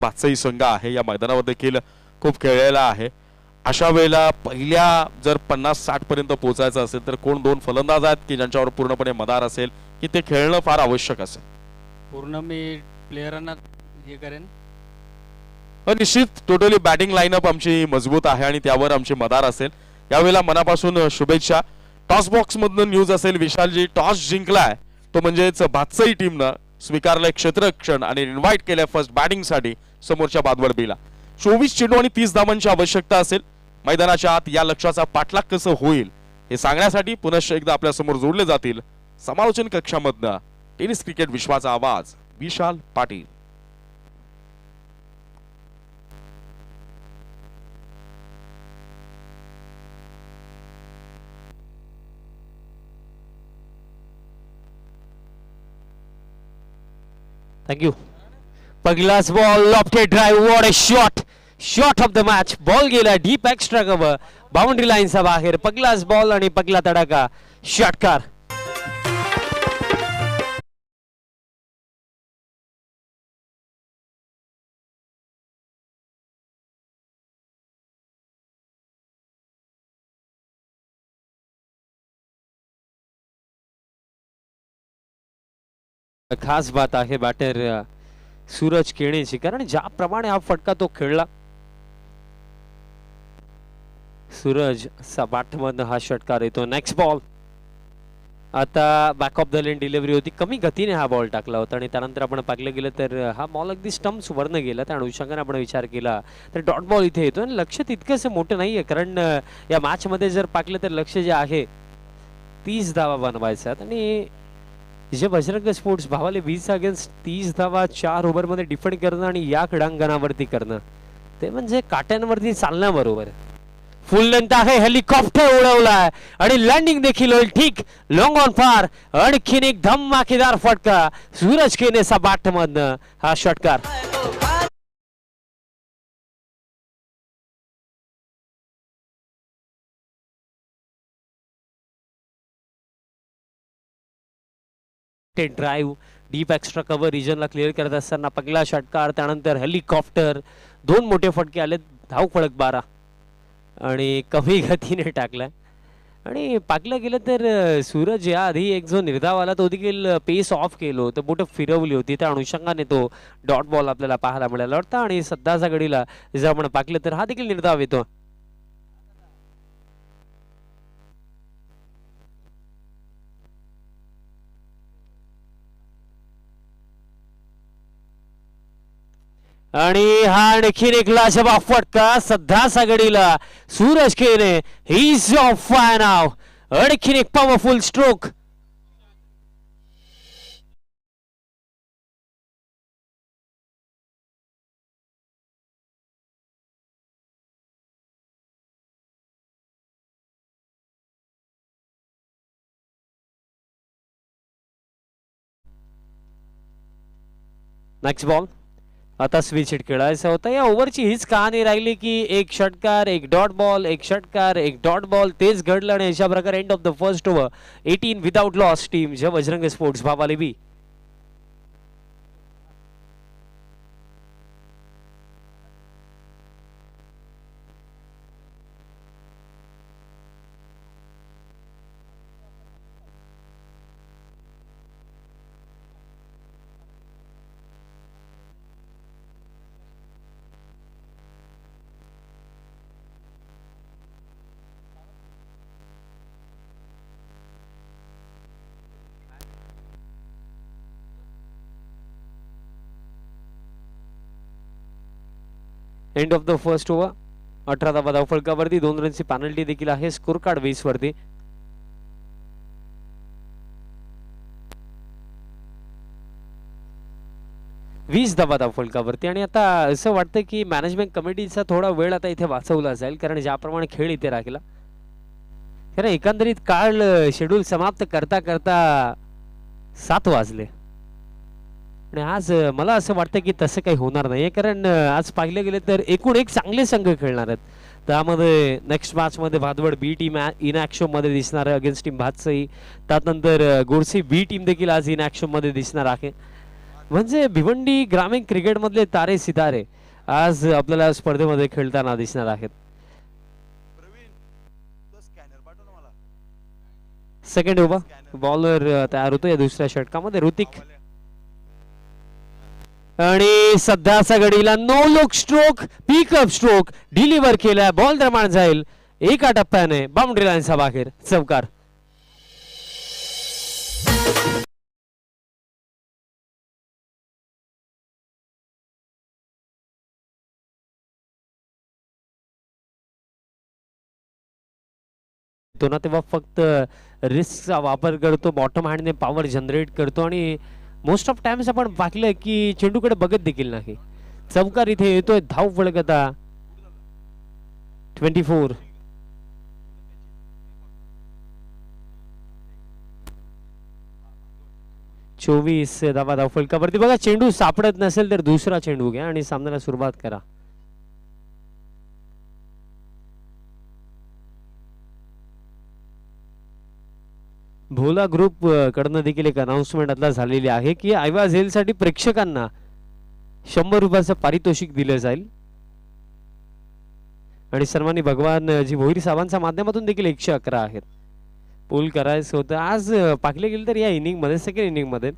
भातसाई संघ आहे या मैदानावर देखील खूप खेळलेला आहे. अशा वेळेला पहिल्या जर 50-60 पर्यंत पोहोचायचं असेल तर कोण दोन फलंदाज आहेत की ज्यांच्यावर पूर्णपणे मदार असेल की ते खेळणं फार आवश्यक असेल. पूर्ण मी प्लेयरांना हे करेन. निश्चित टोटली बॅटिंग लाईनअप आमची मजबूत आहे आणि त्यावर आमची मदार असेल. यावेळेला मनापासून शुभेच्छा. टॉस बॉक्स मधून न्यूज असेल विशालजी टॉस जिंकलाय तो म्हणजेच भातसाई टीमनं स्वीकारलंय क्षेत्ररक्षण आणि इन्व्हाइट केलंय फर्स्ट बॅटिंग साठी समोरच्या बादवड बीला. 24 चेंडू आणि 30 धावांची आवश्यकता असेल. मैदानाच्या आत या लक्ष्याचा पाठलाग कसं होईल हे सांगण्यासाठी पुनश्च एकदा आपल्या समोर जोडले जातील समालोचन कक्षामधनं टेनिस क्रिकेट विश्वाचा आवाज Vishal Patil. Thank you. Pagla's ball, lofted drive, what a shot! Shot of the match. Ball गेला deep extra cover. Boundary line चा बाहेर. Pagla's ball आणि पगला तडाखा. षटकार. खास बात आहे बॅटर सूरज केणेची कारण ज्याप्रमाणे हा फटका तो खेळला. सूरज सपाटमधून हा षटकार येतो. Next ball. आता back of the length delivery होती. कमी गतीने हा बॉल टाकला होता आणि त्यानंतर आपण पाहिलं गेलं तर हा बॉल अगदी स्टम्प्स वरनं गेला. त्या अनुषंगाने आपण विचार केला तर डॉट बॉल इथे येतो आणि लक्ष तितकंसं मोठं नाहीये कारण या मॅच मध्ये जर पाहिलं तर लक्ष जे आहे 30 धावा बनवायच्यात आणि जे बजरंग स्पोर्ट्स भावाले 20 अगेन्स्ट 30 धावा 4 ओव्हरमध्ये डिफेंड करणं आणि या क्रीडांगणावरती करणं ते म्हणजे काट्यांवरती चालण्याबरोबर. फुल लेंथ आहे. हेलिकॉप्टर उडवलाय आणि लँडिंग देखील होईल ठीक. लॉंग ऑन फार. आणखीन एक धमाकेदार फटका सूरज केनेचा बॅटमधनं हा षटकार. ड्राइव्ह डीप एक्स्ट्रा कव्हर रिजनला क्लिअर करत असताना पगला षटकार. त्यानंतर हेलिकॉप्टर. दोन मोठे फटके आले. धाव फळक 12 आणि कमी गतीने टाकलाय आणि पाकलं गेलं तर सूरज या आधी एक जो निर्धाव आला तो देखील पेस ऑफ केलो तर बोट फिरवली होती. त्या अनुषंगाने तो डॉट बॉल आपल्याला पाहायला मिळाला होता आणि सध्याच्या घडीला जर आपण पाकलं तर हा देखील निर्धाव येतो. आणि हा आणखीन एक लाजवाब फटका सध्या सगडीला सूरज केने. ही इज ऑफ फायर नाव. आणखीन एक पॉवरफुल स्ट्रोक. Next ball. आता स्विच हिट खेळायचा होता. या ओव्हरची हीच कहाणी राहिली की एक षटकार एक डॉट बॉल एक षटकार एक डॉट बॉल तेच घडलं आणि अशा प्रकारे end of the first over 18 without loss team जे Bajrang sports Bhavale B. End of the first over 18 धावा धावफलकावरती 2 रनची पॅनल्टी देखील आहे. स्कोर कार्ड 20 वरती. धावा धावफलकावरती आणि आता असं वाटतं की मॅनेजमेंट कमिटीचा थोडा वेळ आता इथे वाचवला जाईल कारण ज्याप्रमाणे खेळ इथे राहिला कारण एकंदरीत काल शेड्यूल समाप्त करता करता 7 वाजले आणि आज मला असं वाटतं की तसं काही होणार नाही कारण आज पाहिलं गेलं तर एकूण एक चांगले संघ खेळणार आहेत. त्यामध्ये नेक्स्ट मॅच मध्ये भादवड बी टीम इन ऍक्शन मध्ये दिसणार आहे अगेन्स्ट टीम भातसाई. त्यानंतर गोरसी बी टीम देखील आज इन ऍक्शन मध्ये दिसणार आहे. म्हणजे भिवंडी ग्रामीण क्रिकेट मधले तारे सितारे आज आपल्याला स्पर्धेमध्ये खेळताना दिसणार आहेत. सेकंड ओव्हर बॉलर तयार होतो या दुसऱ्या षटकामध्ये ऋतिक आणि सध्याच्या घडीला no look stroke pickup stroke deliver केलाय. बॉल निर्माण जाईल एका टप्प्याने बाउंड्री लाईनच्या बाहेर चौकार. तो ना तेव्हा फक्त रिस्कचा वापर करतो, बॉटम हँडने पॉवर जनरेट करतो आणि मोस्ट ऑफ टाइम्स आपण पाहिलं की चेंडूकडे बघत देखील नाही. चौकार इथे येतोय. धाव फलक आता 24. धावा धाव फलकावरती. बघा चेंडू सापडत नसेल तर दुसरा चेंडू घ्या आणि सामन्याला सुरुवात करा. भोला ग्रुप कडनं देखील एक अनाउन्समेंट आता झालेली आहे की आयवाज हेल साठी प्रेक्षकांना 100 रुपयाचं पारितोषिक दिलं जाईल आणि सन्मानी भगवान जी भोईर साहेबांच्या माध्यमातून देखील 111 आहेत. पूल करायचं होतं आज. पाकले गेले तर या इनिंग मध्ये सेकंड इनिंग मध्ये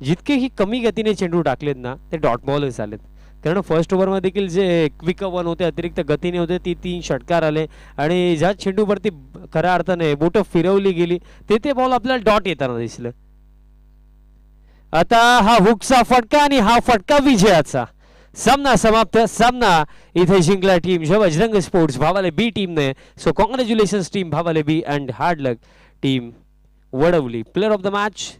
जितकेही कमी गतीने चेंडू टाकलेत ना ते डॉट बॉलच आलेत. कारण फर्स्ट ओव्हर मध्ये देखील जे क्विक वन होते अतिरिक्त गतीने होते ती 3 षटकार आले आणि ज्या चेंडूवरती खऱ्या अर्थाने बोट फिरवली गेली ते बॉल आपल्याला डॉट येताना दिसलं. आता हा हुकचा फटका आणि हा फटका विजयाचा. सामना समाप्त. सामना इथे जिंकला टीम जो बजरंग स्पोर्ट्स भावाले बी टीमने. So congratulations team Bhavale B and hard luck team Wadavali. Player of the match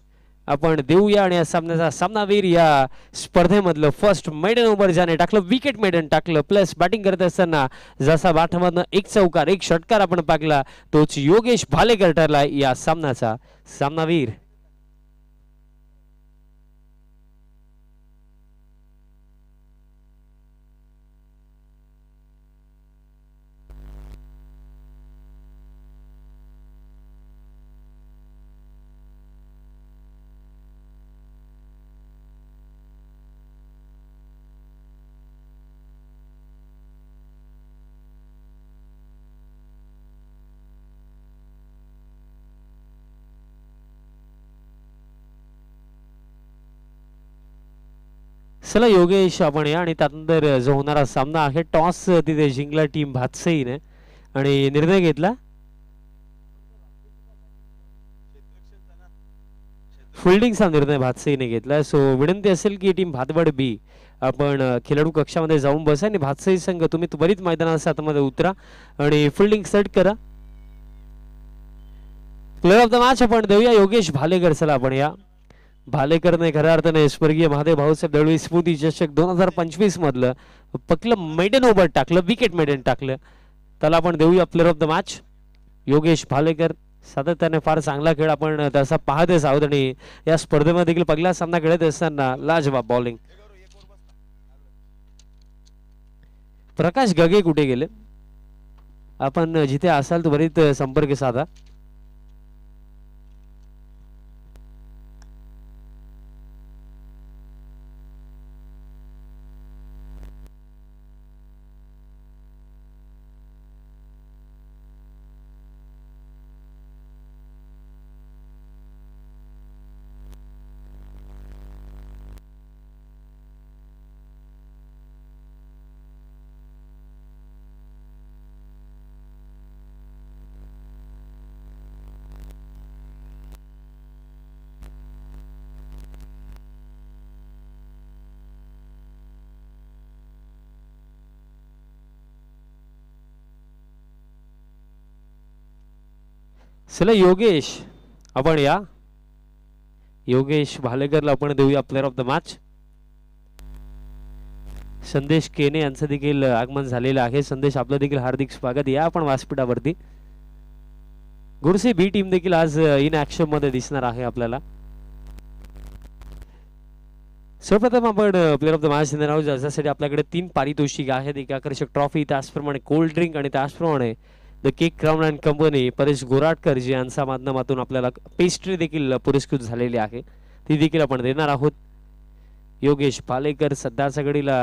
आपण देऊया आणि या सामन्याचा सामनावीर या स्पर्धेमधलं फर्स्ट मेडन ओव्हर ज्याने टाकलं विकेट मेडन टाकलं प्लस बॅटिंग करत असताना जसा बाटमधनं 1 चौकार 1 षटकार आपण पाकला तोच योगेश भालेकर ठरला या सामन्याचा सामनावीर. चला योगेश आपण या आणि त्यानंतर जो होणारा सामना आहे टॉस तिथे जिंकला टीम भातसईने आणि निर्णय घेतला फिल्डिंगचा निर्णय भातसईने घेतला. सो विनंती असेल की टीम भातवड बी आपण खेळाडू कक्षामध्ये जाऊन बसा आणि भातसई संघ तुम्ही त्वरित मैदानाच्या आतमध्ये उतरा आणि फिल्डिंग सेट करा. प्लेअर ऑफ द मॅच आपण देऊया योगेश भालेकर. चला आपण या भालेकरने खऱ्या अर्थाने स्वर्गीय महादेव भाऊसाहेब दळवी स्मृती चषक 2025 मधलं पकलं मेडन ओव्हर टाकलं विकेट मेडन टाकलं त्याला आपण देऊया player of the match Yogesh Bhalekar. सातत्याने फार चांगला खेळ आपण त्याचा पाहतच आहोत आणि या स्पर्धेमध्ये देखील पहिला सामना खेळत असताना लाजवाब बॉलिंग. प्रकाश गगे कुठे गेले? आपण जिथे असाल त्वरित संपर्क साधा. चला योगेश आपण या योगेश भालेकरला आपण देऊया प्लेअर ऑफ द मॅच. संदेश केने यांचं देखील आगमन झालेलं आहे. संदेश आपलं देखील हार्दिक स्वागत. या आपण व्यासपीठावरती. गुरसे बी टीम देखील आज इन ऍक्शन मध्ये दिसणार आहे आपल्याला. सर्वप्रथम आपण प्लेअर ऑफ द मॅच देणार आहोत ज्यासाठी आपल्याकडे 3 पारितोषिक आहेत. एक आकर्षक ट्रॉफी त्याचप्रमाणे कोल्ड ड्रिंक आणि त्याचप्रमाणे the cake crown and company Paresh Goratkar ji यांच्या माध्यमातून आपल्याला पेस्ट्री देखील पुरस्कृत झालेली आहे ती देखील आपण देणार आहोत. योगेश भालेकर सध्याच्या घडीला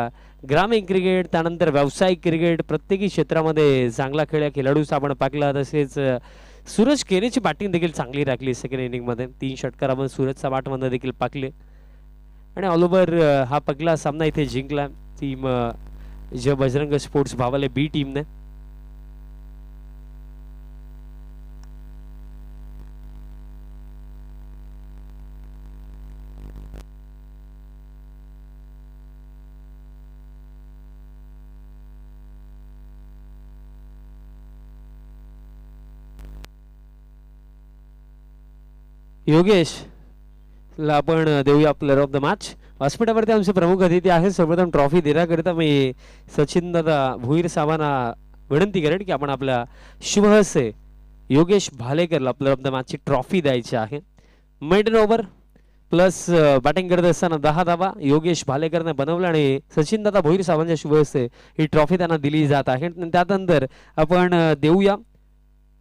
ग्रामीण क्रिकेट त्यानंतर व्यावसायिक क्रिकेट प्रत्येकी क्षेत्रामध्ये चांगला खेळाडूच आपण पाहिला. तसेच सूरज केनेची बॅटिंग देखील चांगली राखली सेकंड इनिंग मध्ये 3 षटकार आपण सूरजच्या बॅटमध्ये देखील पाकले आणि ऑल ओव्हर हा पहिला सामना इथे जिंकला टीम जे बजरंग स्पोर्ट्स भावाले बी टीमने. योगेश ला आपण देऊया प्लेअर ऑफ द मॅच. व्यासपीठावरती आमचे प्रमुख अतिथी आहेत. सर्वप्रथम ट्रॉफी देण्याकरिता मी सचिन दादा भुईर साहेबांना विनंती करेन की आपण आपल्या शुभ हस्ते योगेश भालेकरला प्लेअर ऑफ द मॅचची ट्रॉफी द्यायची आहे. मेडन ओव्हर प्लस बॅटिंग करत असताना 10 धावा योगेश भालेकरने बनवल्या आणि सचिन दादा भुईर साहेबांच्या शुभ हस्ते ही ट्रॉफी त्यांना दिली जात आहे. त्यानंतर आपण देऊया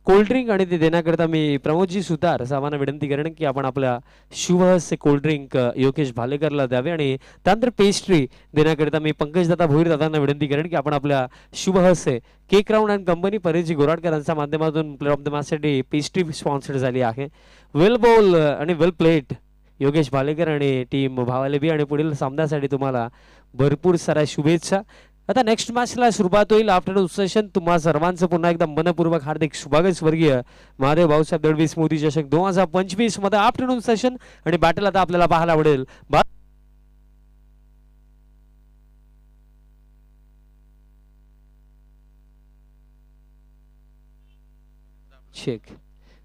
कोल्ड्रिंक आणि ते देण्याकरता मी प्रमोदजी सुतार साहेबांना विनंती करेन की आपण आपल्या शुभ हस्ते कोल्ड्रिंक योगेश भालेकरला द्यावे आणि त्यानंतर पेस्ट्री देण्याकरिता मी पंकजदादा भोईर दादांना विनंती करेन की आपण आपल्या शुभ हस्ते केक राऊंड अँड कंपनी परेजी गोराडकर यांच्या माध्यमातून प्लेअर ऑफ द मॅचसाठी पेस्ट्री स्पॉन्सर्ड झाली आहे. वेल बॉल आणि वेल प्लेट योगेश भालेकर आणि टीम भावाले बी आणि पुढील सामन्यासाठी तुम्हाला भरपूर साऱ्या शुभेच्छा. आता नेक्स्ट मॅचला सुरुवात होईल आफ्टरनून सेशन. तुम्हा सर्वांचं पुन्हा एकदा मनपूर्वक हार्दिक शुभागत. स्वर्गीय महादेव भाऊसाहेब दळवी स्मृती चषक 2025 मध्ये आफ्टरनून सेशन आणि बॅटल आता आपल्याला पाहायला आवडेल. चेक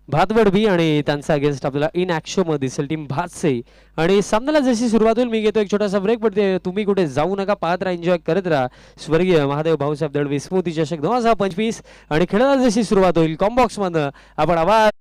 भातवड बी आणि त्यांचा अगेन्स्ट आपल्याला इन ऍक्शन मध्ये दिसेल टीम भातसे आणि सामन्याला जशी सुरुवात होईल मी घेतो एक छोटासा ब्रेक. पण तुम्ही कुठे जाऊ नका, पाहत राहा, एन्जॉय करत राहा स्वर्गीय महादेव भाऊसाहेब दळवी स्मृती चषक 2025 आणि खेळाला जशी सुरुवात होईल कॉम्बॉक्स मधनं आपण आवाज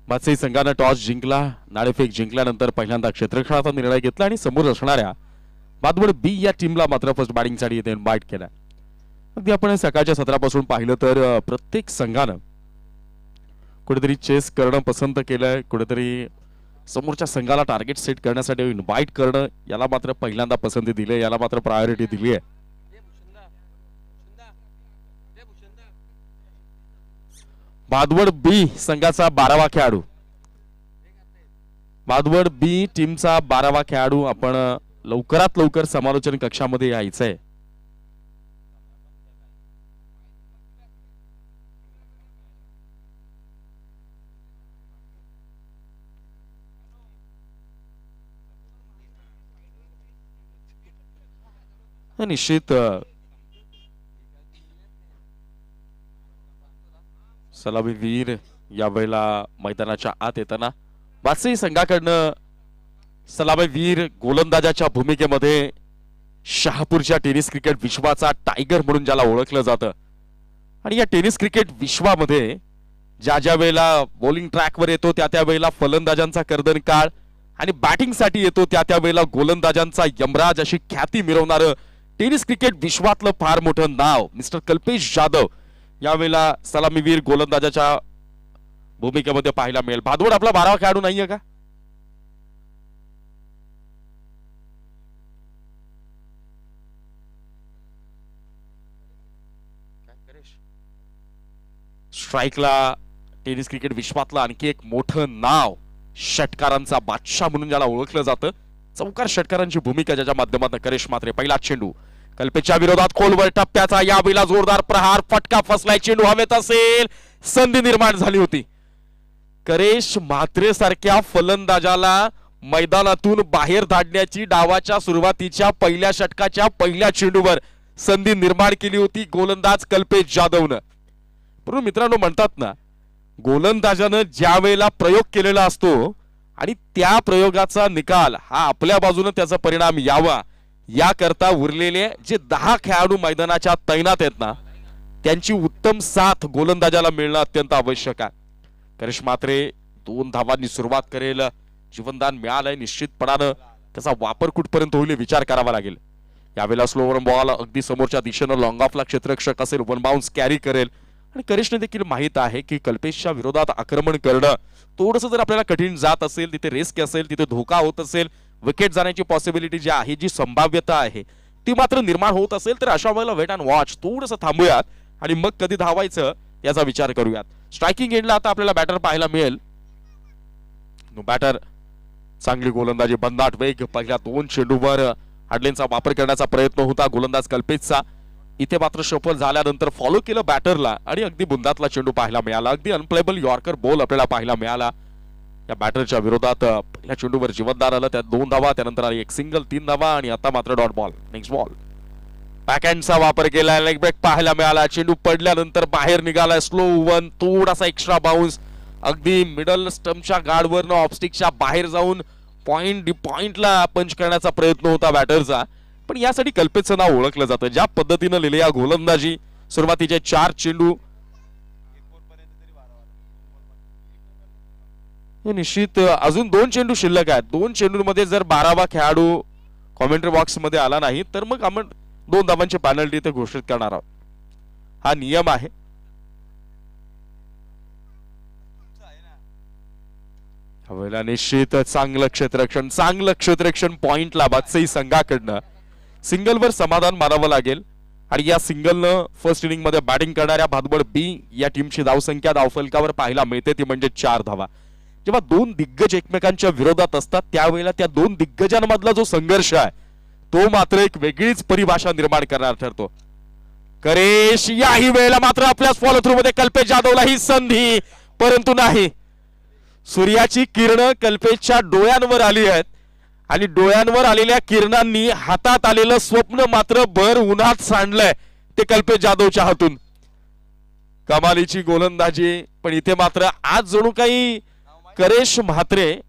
बादशाही संघानं टॉस जिंकला. नाणेफेक जिंकल्यानंतर पहिल्यांदा क्षेत्ररक्षणाचा निर्णय घेतला आणि समोर असणाऱ्या बादवड बी या टीमला मात्र फर्स्ट बॅटिंगसाठी इथे इन्व्हाइट केला. अगदी आपण सकाळच्या सत्रापासून पाहिलं तर प्रत्येक संघानं कुठेतरी चेस करणं पसंत केलंय, कुठेतरी समोरच्या संघाला टार्गेट सेट करण्यासाठी इन्व्हाइट करणं याला मात्र पहिल्यांदा पसंती दिली, याला मात्र प्रायोरिटी दिली आहे. बादवड बी संघाचा 12वा खेळाडू, बादवड बी टीमचा 12वा खेळाडू आपण लवकरात लवकर समालोचन कक्षामध्ये यायचंय. निश्चित सलामीवीर यावेळेला मैदानाच्या आत येताना बादशाही संघाकडनं सलामीवीर गोलंदाजाच्या भूमिकेमध्ये शहापूरच्या टेनिस क्रिकेट विश्वाचा टायगर म्हणून ज्याला ओळखलं जातं आणि या टेनिस क्रिकेट विश्वामध्ये ज्या वेळेला बॉलिंग ट्रॅकवर येतो त्या वेळेला फलंदाजांचा कर्दन काळ आणि बॅटिंग साठी येतो त्या वेळेला गोलंदाजांचा यमराज अशी ख्याती मिळवणारं टेनिस क्रिकेट विश्वातलं फार मोठं नाव मिस्टर कल्पेश जाधव यावेळेला सलामीवीर गोलंदाजाच्या भूमिकेमध्ये पाहायला मिळेल. भादवड आपला 12वा खेळाडू नाहीये का? स्ट्राईकला टेनिस क्रिकेट विश्वातलं आणखी एक मोठं नाव, षटकारांचा बादशाह म्हणून ज्याला ओळखलं जातं चौकार षटकारांची भूमिका ज्याच्या माध्यमातून करेश म्हात्रे पहिला चेंडू कल्पेच्या विरोधात खोलवर टप्प्याचा या वेळेला जोरदार प्रहार फटका फसलाय चेंडू हवेत असेल संधी निर्माण झाली होती. करेश म्हात्रे सारख्या फलंदाजाला मैदानातून बाहेर धाडण्याची डावाच्या सुरुवातीच्या पहिल्या षटकाच्या पहिल्या चेंडूवर संधी निर्माण केली होती गोलंदाज कल्पेश जाधवनं. परंतु मित्रांनो म्हणतात ना गोलंदाजानं ज्या वेळेला प्रयोग केलेला असतो आणि त्या प्रयोगाचा निकाल हा आपल्या बाजूने त्याचा परिणाम यावा याकरता उरलेले जे 10 खेळाडू मैदानाच्या तैनात आहेत ना त्यांची उत्तम साथ गोलंदाजाला मिळणं अत्यंत आवश्यक आहे. करेश म्हात्रे 2 धावांनी सुरुवात करेल. जीवनदान मिळालंय निश्चितपणानं त्याचा वापर कुठपर्यंत होईल विचार करावा लागेल. यावेळेला स्लोवर बॉल अगदी समोरच्या दिशेनं लॉंग ऑफला क्षेत्ररक्षक असेल वन बाउन्स कॅरी करेल आणि करेशने देखील माहित आहे की कल्पेशच्या विरोधात आक्रमण करणं थोडंसं जर आपल्याला कठीण जात असेल तिथे रिस्क असेल तिथे धोका होत असेल विकेट जाण्याची पॉसिबिलिटी जी आहे जी संभाव्यता आहे ती मात्र निर्माण होत असेल तर अशा वेळेला वेट अँड वॉच थोडंसं थांबूयात आणि मग कधी धावायचं याचा विचार करूयात. स्ट्रायकिंग एंडला आता आपल्याला बॅटर पाहायला मिळेल. बॅटर चांगली गोलंदाजी भन्नाट वेग पहिल्या 2 चेंडूवर हाडलेनचा वापर करण्याचा प्रयत्न होता गोलंदाज कल्पेशचा. इथे मात्र सफल झाल्यानंतर फॉलो केलं बॅटरला आणि अगदी बुंदातला चेंडू पाहायला मिळाला. अगदी अनप्लेबल यॉर्कर बॉल आपल्याला पाहायला मिळाला. या बॅटरच्या विरोधात पहिल्या चेंडूवर जीवनदान आलं त्यात 2 धावा त्यानंतर आली एक सिंगल 3 धावा आणि आता मात्र डॉट बॉल. नेक्स्ट बॉल बॅकहँडचा वापर केला लेग ब्रेक पाहायला मिळाला. चेंडू पडल्यानंतर बाहेर निघाला स्लो वन थोडासा एक्स्ट्रा बाउन्स अगदी मिडल स्टंपच्या गार्डवरनं ऑफस्टिकच्या बाहेर जाऊन पॉइंटला पंच करण्याचा प्रयत्न होता बॅटरचा. पण यासाठी कल्पेशचं नाव ओळखलं जातं. ज्या पद्धतीनं लिहिलेल्या गोलंदाजी सुरुवातीचे 4 चेंडू निश्चित अजून 2 चेंडू शिल्लक आहेत. 2 चेंडूंमध्ये जर 12वा खेळाडू कॉमेंट्री बॉक्स मध्ये आला नाही तर मग आपण 2 धावांची पेनल्टी ते घोषित करणार आहोत. हा नियम आहे. हवेला निश्चित चांगलं क्षेत्ररक्षण पॉइंटला बादशाही संघाकडनं सिंगलवर समाधान मानावं लागेल आणि या सिंगलनं फर्स्ट इनिंग मध्ये बॅटिंग करणाऱ्या भादबड बी या टीमची धावसंख्या धावफलकावर पाहायला मिळते ती म्हणजे 4 धावा. जेव्हा 2 दिग्गज एकमेकांच्या विरोधात असतात त्यावेळेला त्या 2 दिग्गजांमधला जो संघर्ष आहे तो मात्र एक वेगळीच परिभाषा निर्माण करणार ठरतो. करेश याही वेळेला मात्र आपल्या फॉलो थ्रू मध्ये कल्पेश जाधवला ही संधी परंतु नाही. सूर्याची किरणं कल्पेशच्या डोळ्यांवर आली आहेत आणि डोळ्यांवर आलेल्या किरणांनी हातात आलेलं स्वप्न मात्र भर उन्हात सांडलंय ते कल्पेश जाधवच्या हातून. कमालीची गोलंदाजी पण इथे मात्र आज जणू काही करेश म्हात्रे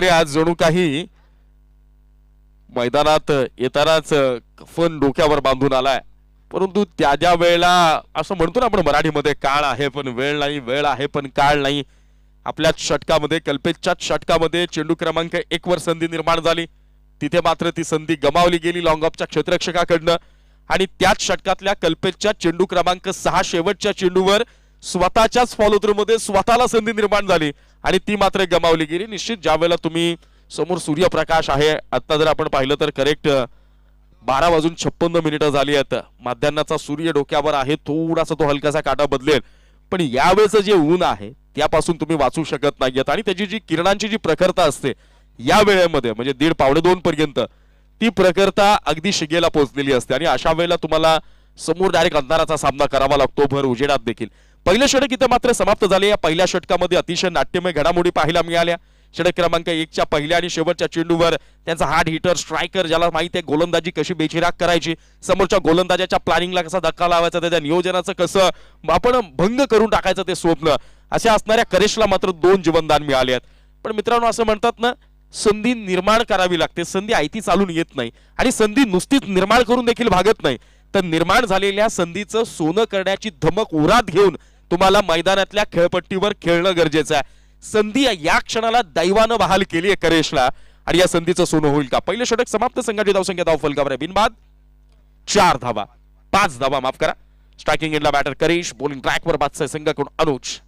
आज जणू काही मैदानात येतानाच कफन डोक्यावर बांधून आलाय. परंतु त्या वेळेला असं म्हणतो ना आपण मराठीमध्ये काळ आहे पण वेळ नाही वेळ आहे पण काळ नाही. आपल्या षटकामध्ये कल्पेशच्या षटकामध्ये चेंडू क्रमांक 1 वर संधी निर्माण झाली तिथे मात्र ती संधी गमावली गेली लॉंग ऑफच्या क्षेत्ररक्षकाकडनं आणि त्याच षटकातल्या कल्पेशच्या चेंडू क्रमांक 6 शेवटच्या चेंडूवर स्वतःच्याच फॉलो थ्रू मध्ये स्वतःला संधी निर्माण झाली आणि ती मात्र गमावली गेली. निश्चित ज्या वेळेला तुम्ही समोर सूर्यप्रकाश आहे आता जर आपण पाहिलं तर करेक्ट 12:56 झाली आहेत. माध्यान्हाचा सूर्य डोक्यावर आहे थोडासा तो हलकासा काटा बदलेल पण यावेळेचं जे ऊन आहे त्यापासून तुम्ही वाचू शकत नाहीयेत आणि त्याची जी किरणांची जी प्रखरता असते या वेळेमध्ये म्हणजे 1:30-2 पर्यंत ती प्रखरता अगदी शिगेला पोहोचलेली असते आणि अशा वेळेला तुम्हाला समोर डायरेक्ट अंधाराचा सामना करावा लागतो भर उजेडात देखील. पहिलं षटक इथे मात्र समाप्त झाले. या पहिल्या षटकामध्ये अतिशय नाट्यमय घडामोडी पाहायला मिळाल्या. षटक क्रमांक 1च्या पहिल्या आणि शेवटच्या चेंडूवर त्यांचा हार्ड हिटर स्ट्रायकर ज्याला माहिती आहे गोलंदाजी कशी बेचिराग करायची समोरच्या गोलंदाजाच्या प्लॅनिंगला कसा धक्का लावायचा त्याच्या नियोजनाचं कसं आपण भंग करून टाकायचं ते स्वप्न अशा असणाऱ्या करेशला मात्र 2 जीवनदान मिळाले आहेत. पण मित्रांनो असं म्हणतात ना संधी निर्माण करावी लागते. संधी आयती चालून येत नाही आणि संधी नुसतीच निर्माण करून देखील भागत नाही तर निर्माण झालेल्या संधीचं सोनं करण्याची धमक उरात घेऊन तुम्हाला मैदानातल्या खेळपट्टीवर खेळणं गरजेचं आहे. संधी या क्षणाला दैवानं बहाल केली आहे करेशला आणि या संधीचं सोनं होईल का. पहिलं षटक समाप्त संघाची धावसंख्या धावफलकावर आहे बिनबाद 4 धावा 5 धावा माफ करा. स्ट्रायकिंग एंडला बॅटर करेश बॉलिंग ट्रॅकवर बादशाह संघाकडून अनुज.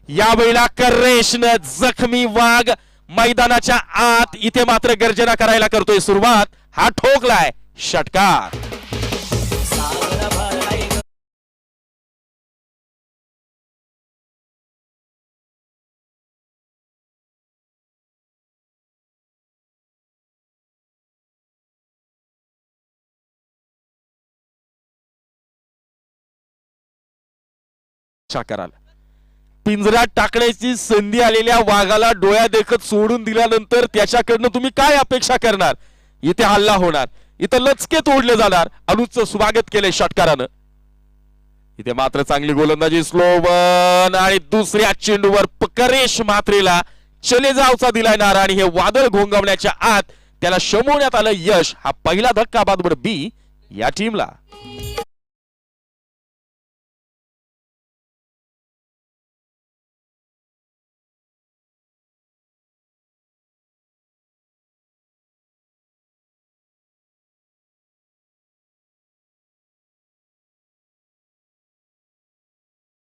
यावेळेला करेशनं जखमी वाघ मैदानाच्या आत इथे मात्र गर्जना करायला करतोय सुरुवात. हा ठोकलाय षटकार. अपेक्षा कराल. पिंजऱ्यात टाकण्याची संधी आलेल्या वाघाला डोळ्या देखत सोडून दिल्यानंतर त्याच्याकडनं तुम्ही काय अपेक्षा करणार. इथे हल्ला होणार, इथं लचके तोडले जाणार. अनुजचं स्वागत केलंय षटकारानं. इथे मात्र चांगली गोलंदाजी, स्लोवन आणि दुसऱ्या चेंडूवर करेश मात्रेला चले जावचा दिलाय नारा आणि हे वादळ घोंगवण्याच्या आत त्याला शमवण्यात आलं यश. हा पहिला धक्का बादवर बी या टीमला.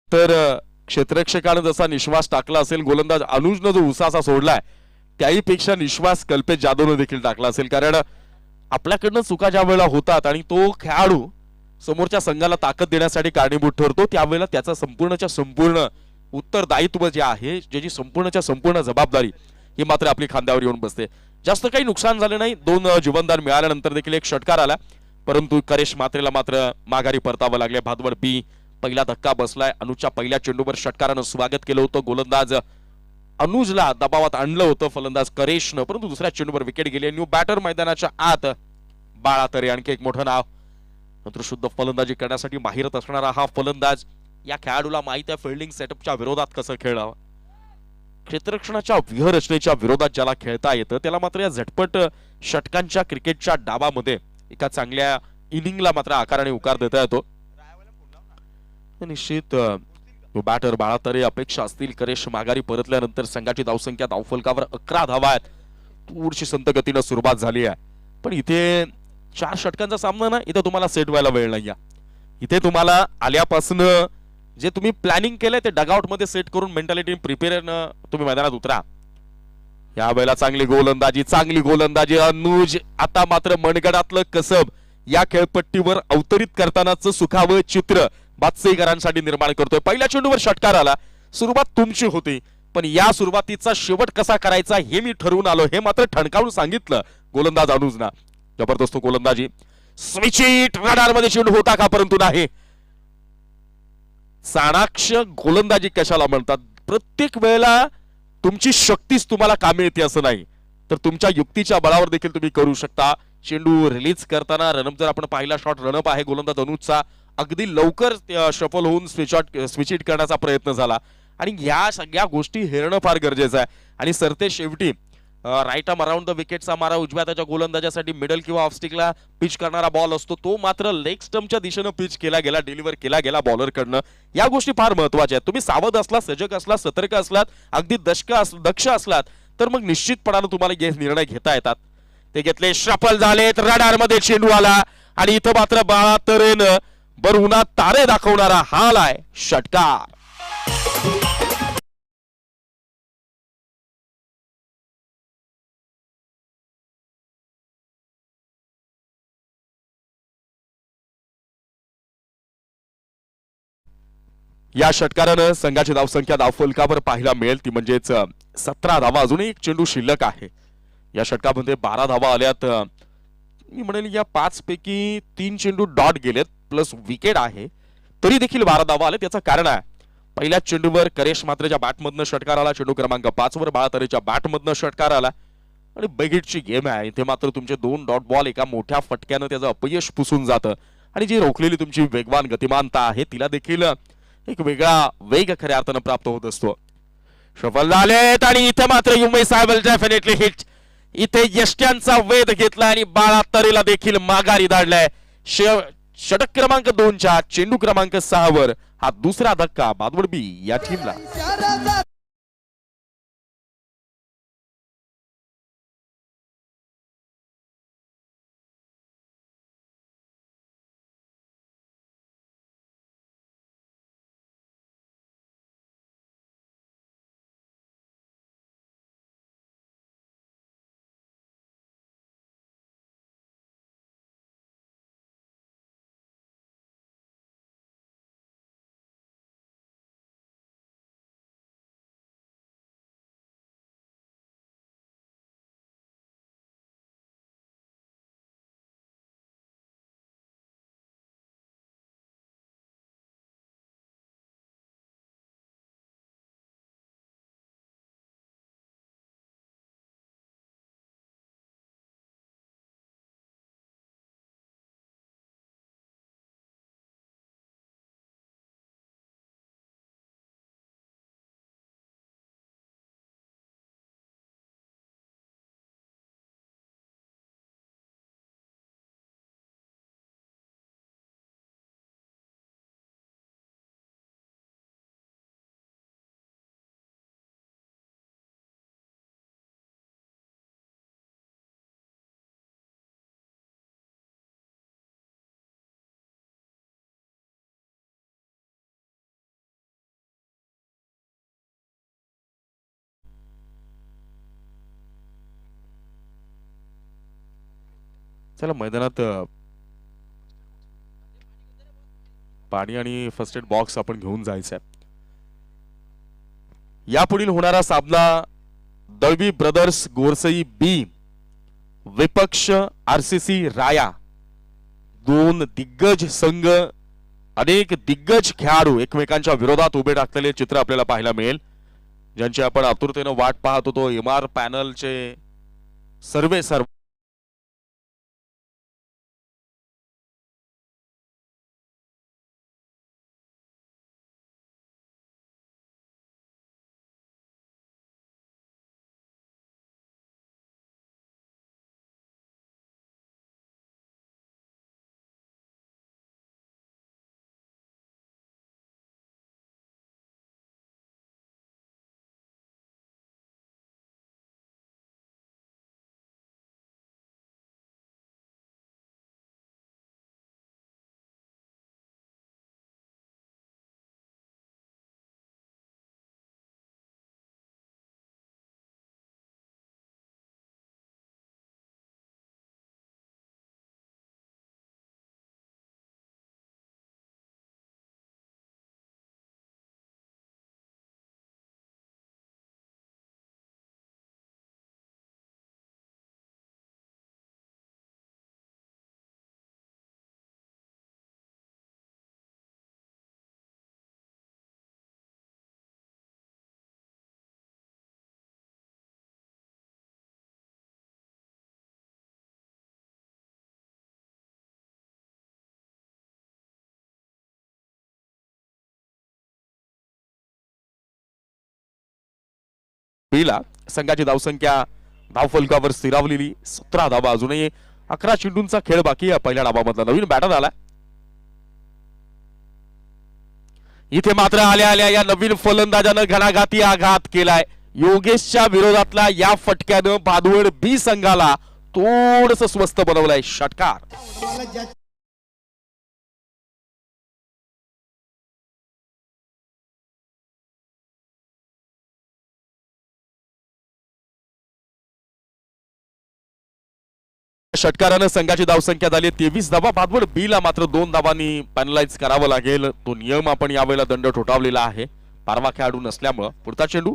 तर क्षेत्ररक्षकानं जसा निश्वास टाकला असेल, गोलंदाज अनुजनं जो उसासा सोडलाय त्याहीपेक्षा निश्वास कल्पेश जाधवनं देखील टाकला असेल. कारण आपल्याकडनं चुका ज्या वेळेला होतात आणि तो खेळाडू समोरच्या संघाला ताकद देण्यासाठी कारणीभूत ठरतो, त्यावेळेला त्याचा संपूर्णच्या संपूर्ण उत्तरदायित्व जे आहे, ज्याची संपूर्णच्या संपूर्ण जबाबदारी ही मात्र आपली खांद्यावर येऊन बसते. जास्त काही नुकसान झालं नाही. 2 जीवनदान मिळाल्यानंतर देखील एक षटकार आला, परंतु करेश मात्रेला मात्र माघारी परतावं लागले. भादवड बी पहिला धक्का बसलाय. अनुजच्या पहिल्या चेंडूवर षटकारानं स्वागत केलं होतं. गोलंदाज अनुजला दबावात आणलं होतं फलंदाज करेशनं, परंतु दुसऱ्या चेंडूवर विकेट गेली. न्यू बॅटर मैदानाच्या आत बाळा तरे आणखी एक मोठं नाव. नंतर शुद्ध फलंदाजी करण्यासाठी माहिरत असणारा हा फलंदाज. या खेळाडूला माहित आहे फिल्डिंग सेटअपच्या विरोधात कसं खेळावं. क्षेत्ररक्षणाच्या व्यूहरचनेच्या विरोधात ज्याला खेळता येतं त्याला मात्र या झटपट षटकांच्या क्रिकेटच्या डावामध्ये एका चांगल्या इनिंगला मात्र आकाराने उकार देता येतो. निश्चित बॅटर बाळा तरे अपेक्षा असतील. करेश माघारी परतल्यानंतर संघाची धावसंख्या धावफलकावर 11 धावा आहेत. थोडीशी संत गतीनं सुरुवात झाली आहे, पण इथे 4 षटकांचा सामना ना, इथे तुम्हाला सेट व्हायला वेळ नाही. इथे तुम्हाला आल्यापासून जे तुम्ही प्लॅनिंग केलंय ते डगआउट मध्ये सेट करून मेंटॅलिटी प्रिपेअर तुम्ही मैदानात उतरा. या वेळेला चांगली गोलंदाजी अनुज. आता मात्र मनगडातलं कसब या खेळपट्टीवर अवतरित करतानाच सुखावं चित्र बादसेकरांसाठी निर्माण करतोय. पहिल्या चेंडूवर षटकार आला. सुरुवात तुमची होती, पण या सुरुवातीचा शेवट कसा करायचा हे मी ठरवून आलो, हे मात्र ठणकावून सांगितलं गोलंदाज अनुजना. जबरदस्त गोलंदाजी, स्विचिट रडार मध्ये चेंडू होता का, परंतु नाही. चाणाक्ष गोलंदाजी कशाला म्हणतात. प्रत्येक वेळेला तुमची शक्तीच तुम्हाला कामी येते असं नाही, तर तुमच्या युक्तीच्या बळावर देखील तुम्ही करू शकता. चेंडू रिलीज करताना रनअप जर आपण पाहिला, शॉट रनअप आहे गोलंदाज अनुजचा. अगदी लवकर शफल होऊन स्विच हिट करण्याचा प्रयत्न झाला आणि या सगळ्या गोष्टी हेरणं फार गरजेचं आहे. आणि सरते शेवटी राईट आर्म अराउंड द विकेटचा मारा उजव्या त्याच्या गोलंदाजासाठी मिडल किंवा ऑफस्टिकला पिच करणारा बॉल असतो, तो मात्र लेग स्टंपच्या दिशेनं पिच केला गेला, डिलिव्हर केला गेला बॉलरकडनं. या गोष्टी फार महत्वाच्या आहेत. तुम्ही सावध असलात, सजग असलात, सतर्क असलात, अगदी दक्ष असलात तर मग निश्चितपणानं तुम्हाला निर्णय घेता येतात. ते घेतले, शफल झालेत, रडार मध्ये चेंडू आला आणि इथं मात्र बाळा तरेनं बरहुनात तारे दाखवणारा हाल आहे षटकार. या षटकारानं संघाची धावसंख्या धावफलकावर पाहायला मिळेल ती म्हणजेच 17 धावा. अजूनही एक चेंडू शिल्लक आहे. या षटकामध्ये 12 धावा आल्यात. मी म्हणेल या 5 पैकी 3 चेंडू डॉट गेलेत प्लस विकेट आहे, तरी देखील 12 धावा आले. त्याचं कारण आहे पहिल्या चेंडूवर करेश मात्रेच्या बॅटमधनं षटकार आला, चेंडू क्रमांक 5 वर बाळातरेच्या बॅटमधनं षटकार आला आणि बगीटची गेम आहे. इथे मात्र तुमचे 2 डॉट बॉल एका मोठ्या फटक्यानं त्याचं अपयश पुसून जातं आणि जी रोखलेली तुमची वेगवान गतिमानता आहे तिला देखील एक वेगळा वेग खऱ्या अर्थानं प्राप्त होत असतो. सफल झालेत आणि इथे मात्र युमे साहेब डेफिनेटली हिट. इथे यष्ट्यांचा वेध घेतला आणि बाळा तरेला देखील माघारी धाडलाय. षटक क्रमांक 2च्या चेंडू क्रमांक 6 वर हा दुसरा धक्का बादवड बी या टीमला. चला मैदानात पाणी आणि फर्स्ट एड बॉक्स आपण घेऊन जायचंय. यापुढील होणारा सामना दळवी ब्रदर्स गोरसई बी विपक्ष आरसीसी राया. दोन दिग्गज संघ, अनेक दिग्गज खेळाडू एकमेकांच्या विरोधात उभे टाकलेले चित्र आपल्याला पाहायला मिळेल, ज्यांची आपण आतुरतेने वाट पाहत होतो. एमआर पॅनलचे सर्वे बीला संघाची धावसंख्या धावफलकावर स्थिरावलेली 17 धावा. अजूनही 11 चेंडूंचा खेळ बाकी आहे. पहिल्या डावामधला नवीन बॅटर आला. इथे मात्र आल्या आल्या या नवीन फलंदाजानं घणाघाती आघात केलाय. योगेशच्या विरोधातला या फटक्यानं भादवड बी संघाला थोडस स्वस्त बनवलंय. षटकार. षटकारानं संघाची धावसंख्या झाली 23 धावा. भादवड बीला मात्र 2 धावांनी पॅनलाइज करावं लागेल. तो नियम आपण यावेळेला दंड ठोठावलेला आहे. पारवा खेळाडू नसल्यामुळं. पुढचा चेंडू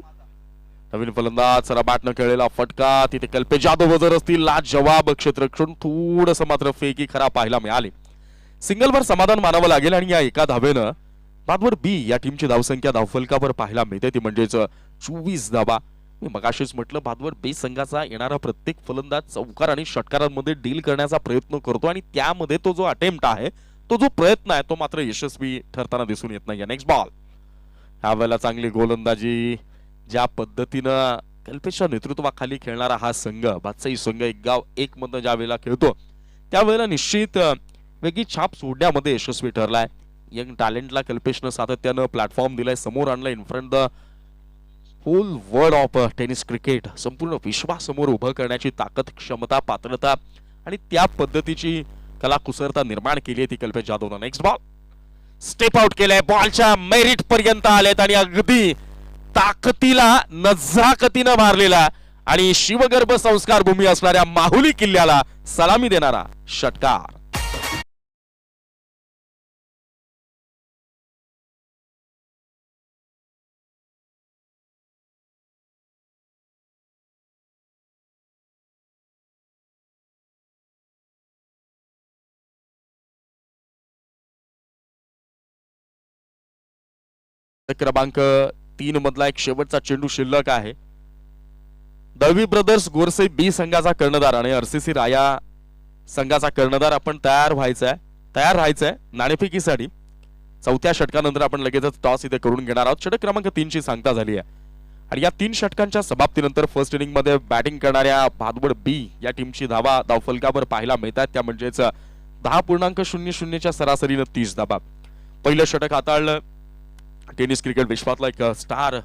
नवीन फलंदाज सराबाटनं खेळलेला फटका. तिथे कल्पेश जाधव हजर असतील. लाजवाब क्षेत्ररक्षण. थोडस मात्र फेकी खरा पाहायला मिळाले. सिंगलवर समाधान मानावं लागेल आणि या एका धावेनं भादवड बी या टीमची धावसंख्या धावफलकावर पाहायला मिळते, ती म्हणजेच 24 धावा. मी मगाशीच म्हटलं, भादवड बी संघाचा येणारा प्रत्येक फलंदाज चौकार आणि षटकारांमध्ये डील करण्याचा प्रयत्न करतो आणि त्यामध्ये तो जो अटेम्प्ट आहे, तो जो प्रयत्न आहे, तो मात्र यशस्वी ठरताना दिसून येत नाही. Next ball. यावेळेला चांगली गोलंदाजी. ज्या पद्धतीनं कल्पेशच्या नेतृत्वाखाली खेळणारा हा संघ, बादशाही संघ एक गाव एक मधनं ज्या वेळेला खेळतो त्यावेळेला निश्चित वेगळी छाप सोडण्यामध्ये यशस्वी ठरलाय. यंग टॅलेंटला कल्पेशनं सातत्यानं प्लॅटफॉर्म दिलाय, समोर आणलाय. In front the whole world of tennis cricket. संपूर्ण विश्वासमोर उभं करण्याची ताकद, क्षमता, पात्रता आणि त्या पद्धतीची कलाकुसरता निर्माण केली आहे ती कल्पेश जाधवनं. Next ball. स्टेप आउट केलाय. बॉलच्या मेरिट पर्यंत आलेत आणि अगदी ताकदीला नजाकतीनं मारलेला आणि शिवगर्भ संस्कार भूमी असणाऱ्या माहुली किल्ल्याला सलामी देणारा षटकार. क्रमांक 3 मधला एक शेवटचा चेंडू शिल्लक आहे. दळवी ब्रदर्स गोरसे बी संघाचा कर्णधार आणि आरसीसी राया संघाचा कर्णधार आपण तयार राहायचंय नाणेफेकीसाठी. चौथ्या षटकानंतर आपण लगेचच टॉस इथे करून घेणार आहोत. षटक क्रमांक 3 ची सांगता झाली आहे आणि या 3 षटकांच्या समाप्तीनंतर फर्स्ट इनिंग मध्ये बॅटिंग करणाऱ्या भादवड बी या टीमची धावा धावफलकावर पाहायला मिळतात, त्या म्हणजेच 10.00 च्या सरासरीनं 30 धावा. पहिलं षटक हाताळलं टेनिस क्रिकेट विश्वातला एक स्टार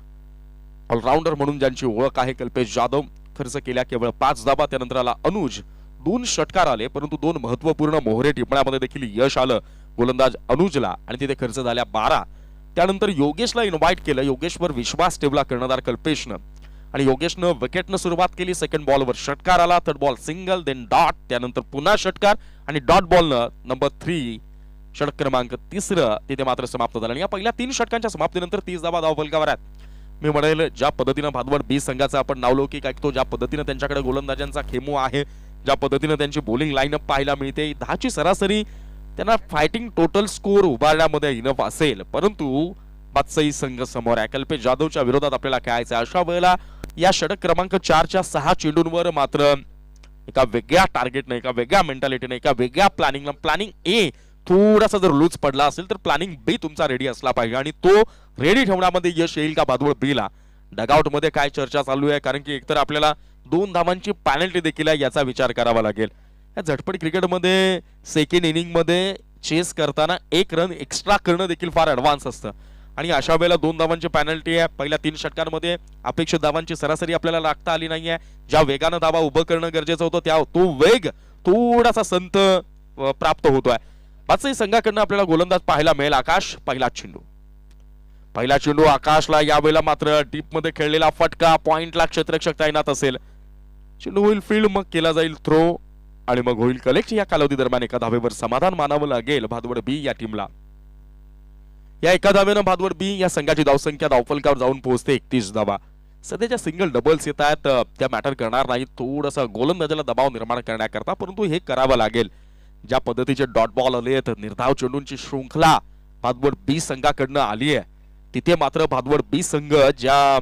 ऑलराऊंडर म्हणून ज्यांची ओळख आहे कल्पेश जाधव. खर्च केल्या केवळ 5 धावा. त्यानंतर आला अनुज. 2 षटकार आले, परंतु 2 महत्वपूर्ण मोहरे टिपण्यामध्ये देखील यश आलं गोलंदाज अनुजला आणि तिथे खर्च झाल्या 12. त्यानंतर योगेशला इन्व्हाइट केलं. योगेशवर विश्वास ठेवला कर्णधार कल्पेशनं आणि योगेशनं विकेटनं सुरुवात केली. सेकंड बॉलवर षटकार आला, third ball single, then dot, त्यानंतर पुन्हा षटकार आणि डॉट बॉलनं नंबर 3 षटक क्रमांक 3 तिथे मात्र समाप्त झालं. आणि या पहिल्या 3 षटकांच्या समाप्तीनंतर 30 धावा धावफलकावर आहेत. मी म्हणेल ज्या पद्धतीनं भादवड बी संघाचा आपण नावलौकिक ऐकतो, ज्या पद्धतीनं त्यांच्याकडे गोलंदाजांचा खेमू आहे, ज्या पद्धतीनं त्यांची बॉलिंग लाईनअप पाहायला मिळते, 10ची सरासरी त्यांना फायटिंग टोटल स्कोर उभारण्यामध्ये इनफ असेल. परंतु बादशाही संघ समोर आहे. कल्पेश जाधवच्या विरोधात आपल्याला खेळायचं आहे. अशा वेळेला या षटक क्रमांक 4च्या 6 चेंडूंवर मात्र एका वेगळ्या टार्गेटने, एका वेगळ्या मेंटॅलिटीने, एका वेगळ्या प्लॅनिंग ए थोडासा जर लूज पडला असेल तर प्लॅनिंग बी तुमचा रेडी असला पाहिजे. आणि तो रेडी ठेवण्यामध्ये यश येईल का भादवड बीला? डगआउट मध्ये काय चर्चा चालू आहे? कारण की एकतर आपल्याला 2 धावांची पॅनल्टी देखील आहे, याचा विचार करावा लागेल. या झटपट क्रिकेटमध्ये सेकंड इनिंग मध्ये चेस करताना 1 रन एक्स्ट्रा करणं देखील फार ऍडव्हान्स असतं. आणि अशा वेळेला 2 धावांची पॅनल्टी आहे. पहिल्या 3 षटकांमध्ये अपेक्षित धावांची सरासरी आपल्याला लागता आली नाहीये. ज्या वेगानं धावा उभं करणं गरजेचं होतं तो वेग थोडासा संत प्राप्त होतोय. बादशाही संघाकडनं आपल्याला गोलंदाज पाहायला मिळेल. आकाश, पहिला चेंडू आकाशला, यावेळेला मात्र डीप मध्ये खेळलेला फटका, पॉइंटला क्षेत्ररक्षक तैनात असेल. चेंडू होईल फील्ड, मग केला जाईल थ्रो आणि मग होईल कलेक्ट. या कालावधी दरम्यान एका धावेवर समाधान मानावं लागेल भादवड बी या टीमला. या एका धावेनं भादवड बी या संघाची धावसंख्या धावफलकावर जाऊन पोहोचते 31 धावा. सध्याच्या सिंगल डबल्स येत आहेत, त्या मॅटर करणार नाही थोडासा गोलंदाजाला दबाव निर्माण करण्याकरता, परंतु हे करावं लागेल. ज्या पद्धतीचे डॉट बॉल आले आहेत, निर्धाव चेंडूंची शृंखला भादवड बी संघाकडनं आली आहे, तिथे मात्र भादवड बी संघ ज्या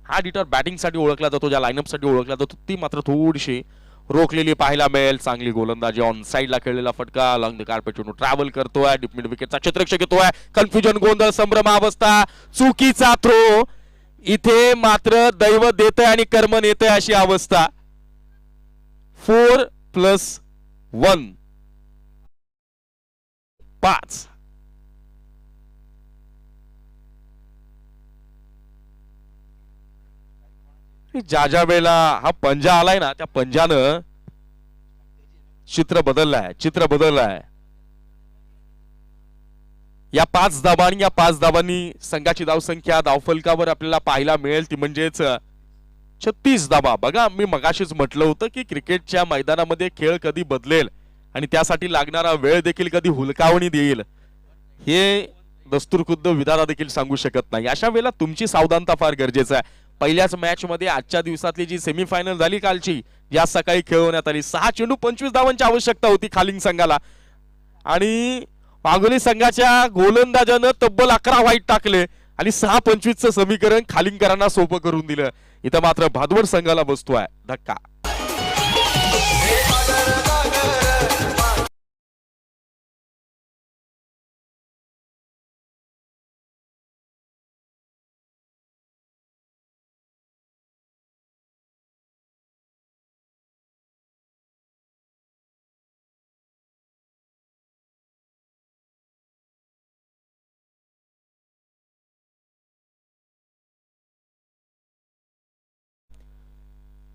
हार्ड हिटर बॅटिंग साठी ओळखला जातो, ज्या लाईनअप साठी ओळखला जातो, ती मात्र थोडीशी रोखलेली पाहायला मिळेल. चांगली गोलंदाजी, ऑन साइडला खेळलेला फटका, लॉंग द कार्पेट चेंडू ट्रॅव्हल करतोय, डीप मिड विकेटचा क्षेत्ररक्षक येतोय, कन्फ्युजन, गोंधळ, संभ्रम अवस्था, चुकीचा थ्रो, इथे मात्र दैव देतय आणि कर्म नेतय अशी अवस्था. 4+1 5. ज्या वेळेला हा पंजा आलाय ना, त्या पंजानं चित्र बदललाय. या 5 धावा आणि या 5 धावांनी संघाची धावसंख्या धावफलकावर आपल्याला पाहायला मिळेल ती म्हणजेच 36 धावा. बघा, मी मगाशीच म्हटलं होतं की क्रिकेटच्या मैदानामध्ये खेळ कधी बदलेल आणि त्यासाठी लागणारा वेळ देखील कधी हुलकावणी देईल, हे दस्तूरखुद्द विधाता देखील सांगू शकत नाही. अशा वेळेला तुमची सावधानता फार गरजेचं आहे. पहिल्याच मॅच मध्ये आजच्या दिवसातली जी सेमीफायनल झाली कालची, या सकाळी खेळवण्यात आली, 6 चेंडू 25 धावांची आवश्यकता होती खालिंग संघाला आणि वाघोली संघाच्या गोलंदाजानं तब्बल 11 वाईट टाकले आणि 6-25चं समीकरण खालिंगकरांना सोपं करून दिलं. इथं मात्र भादवड संघाला बसतोय धक्का.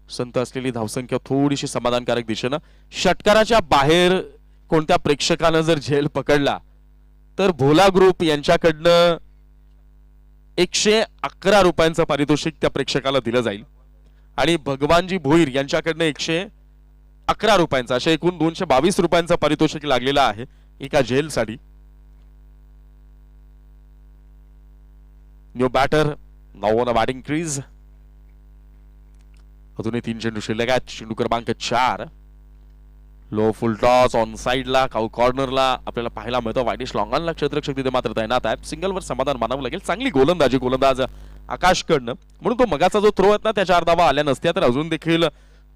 संत असलेली धावसंख्या थोडीशी समाधानकारक दिशेनं. षटकाराच्या बाहेर कोणत्या प्रेक्षकानं जर झेल पकडला तर भोला ग्रुप यांच्याकडनं 111 रुपयांचं पारितोषिक त्या प्रेक्षकाला दिलं जाईल आणि भगवानजी भोईर यांच्याकडनं 111 रुपयांचं, अशा एकूण 222 रुपयांचं पारितोषिक लागलेलं आहे एका झेलसाठी. New batter now on a batting crease. अजूनही 3 चेंडू शिल्लक आहेत. चेंडू क्रमांक 4, लो फुल टॉस, ऑन साइडला, काऊ कॉर्नरला आपल्याला पाहायला मिळतं. वाईडिश लॉंगॉनला क्षेत्ररक्षक तिथे मात्र तैनात आहे. सिंगलवर समाधान मानावं लागेल. चांगली गोलंदाज आकाशकडनं, म्हणून तो मगाचा जो थ्रो आहे ना, त्याच्या 4 धावा आल्या नसत्या तर अजून देखील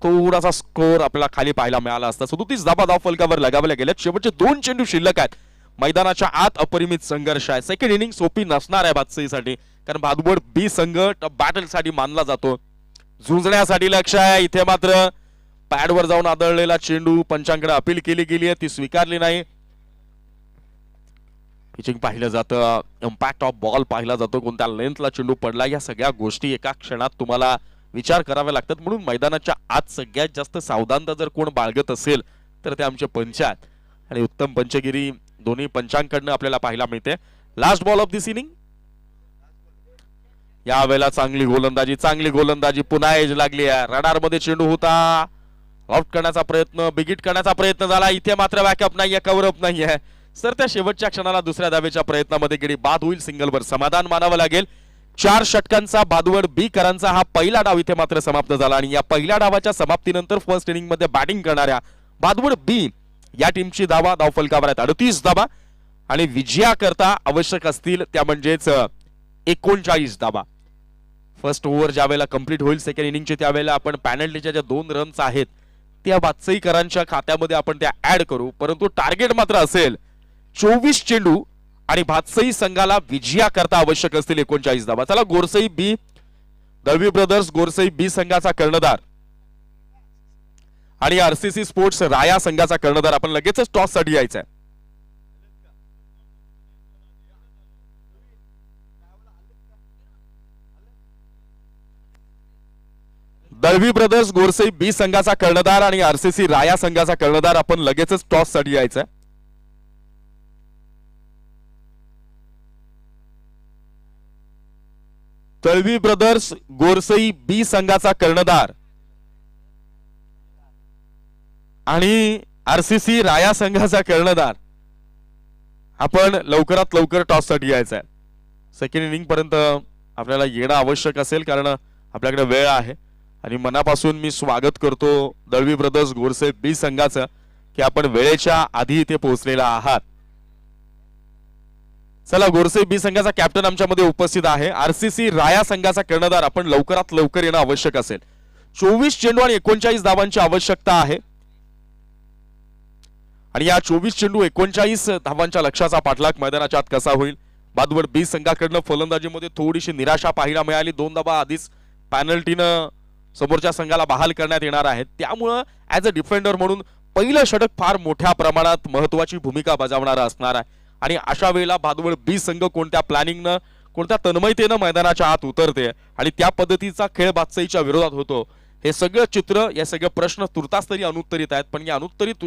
थोडासा स्कोर आपल्याला खाली पाहायला मिळाला असता. 37 धावा धावफलकावर लगावल्या गेल्यात. शेवटचे 2 चेंडू शिल्लक आहेत. मैदानाच्या आत अपरिमित संघर्ष आहे. सेकंड इनिंग सोपी नसणार आहे बादशाहीसाठी, कारण भादवड बी संघ बॅटल साठी मानला जातो, झुंजण्यासाठी लक्ष आहे. इथे मात्र पॅडवर जाऊन आदळलेला चेंडू पंचांकडे अपील केली गेली आहे, ती स्वीकारली नाही. पिचिंग पाहिलं जातं, इम्पॅक्ट ऑफ बॉल पाहिला जातो, कोणत्या लेंथला चेंडू पडला, या सगळ्या गोष्टी एका क्षणात तुम्हाला विचार करावे लागतात. म्हणून मैदानाच्या आत सगळ्यात जास्त सावधानता जर कोण बाळगत असेल तर ते आमचे पंच आहेत आणि उत्तम पंचगिरी दोन्ही पंचांकडनं आपल्याला पाहायला मिळते. Last ball of this inning, यावेळेला चांगली गोलंदाजी पुन्हा एज लागली आहे. रडार मध्ये चेंडू होता, आउट करण्याचा प्रयत्न, बिगिट करण्याचा प्रयत्न झाला. इथे मात्र बॅकअप नाहीये, कव्हर अप नाहीये. सर त्या शेवटच्या क्षणाला दुसऱ्या धावेच्या प्रयत्नामध्ये गेली बाद होईल. सिंगलवर समाधान मानावं लागेल. 4 षटकांचा बादवड बी करांचा हा पहिला डाव इथे मात्र समाप्त झाला आणि या पहिल्या डावाच्या समाप्तीनंतर फर्स्ट इनिंग मध्ये बॅटिंग करणाऱ्या बादवड बी या टीमची धाव फलकावर आहेत 38 धावा आणि विजयाकरता आवश्यक असतील त्या म्हणजेच 39 धावा. फर्स्ट ओव्हर ज्या वेळेला कंप्लीट होईल सेकंड इनिंगचे त्यावेळेला आपण पॅनल्टीच्या ज्या 2 रन्स आहेत त्या बादसईकरांच्या खात्यामध्ये आपण त्या ऍड करू, परंतु टार्गेट मात्र असेल 24 चेंडू आणि भातसई संघाला विजयाकरता आवश्यक असतील 39 धावा. चला गोरसई बी, दळवी ब्रदर्स गोरसई बी संघाचा कर्णधार आणि आरसीसी स्पोर्ट्स राया संघाचा कर्णधार आपण लगेचच टॉस साठी यायचं आहे. दळवी ब्रदर्स गोरसई बी संघाचा कर्णधार आणि आरसीसी राया संघाचा कर्णधार आपण लगेचच टॉस साठी यायचं आहे. दळवी ब्रदर्स गोरसई बी संघाचा कर्णधार आणि आरसीसी राया संघाचा कर्णधार आपण लवकरात लवकर टॉस साठी यायचं आहे. सेकंड इनिंग पर्यंत आपल्याला येणं आवश्यक असेल कारण आपल्याकडे वेळ आहे आणि मनापासून मी स्वागत करतो दळवी ब्रदर्स गोरसई बी संघाचं की आपण वेळेच्या आधी इथे पोहोचलेला आहात. चला गोरसई बी संघाचा कॅप्टन आमच्यामध्ये उपस्थित आहे. आरसीसी राया संघाचा कर्णधार आपण लवकरात लवकर येणं आवश्यक असेल. 24 चेंडू आणि 39 धावांची आवश्यकता आहे आणि या 24 चेंडू 39 धावांच्या लक्ष्याचा पाठलाग मैदानाच्या आत कसा होईल. बादवड बी संघाकडनं फलंदाजीमध्ये थोडीशी निराशा पाहायला मिळाली. 2 धावा आधीच पॅनल्टीनं समोरच्या संघाला बहाल करण्यात येणार आहेत. त्यामुळं ऍज अ डिफेंडर म्हणून पहिलं षटक फार मोठ्या प्रमाणात महत्वाची भूमिका बजावणारा असणार आहे आणि अशा वेळेला बादवड बी संघ कोणत्या प्लॅनिंगनं कोणत्या तन्मयतेनं मैदानाच्या आत उतरते आणि त्या पद्धतीचा खेळ बादशाहीच्या विरोधात होतो. हे सगळं चित्र, या सगळे प्रश्न तुर्तास तरी अनुत्तरित आहेत, पण या अनुत्तरित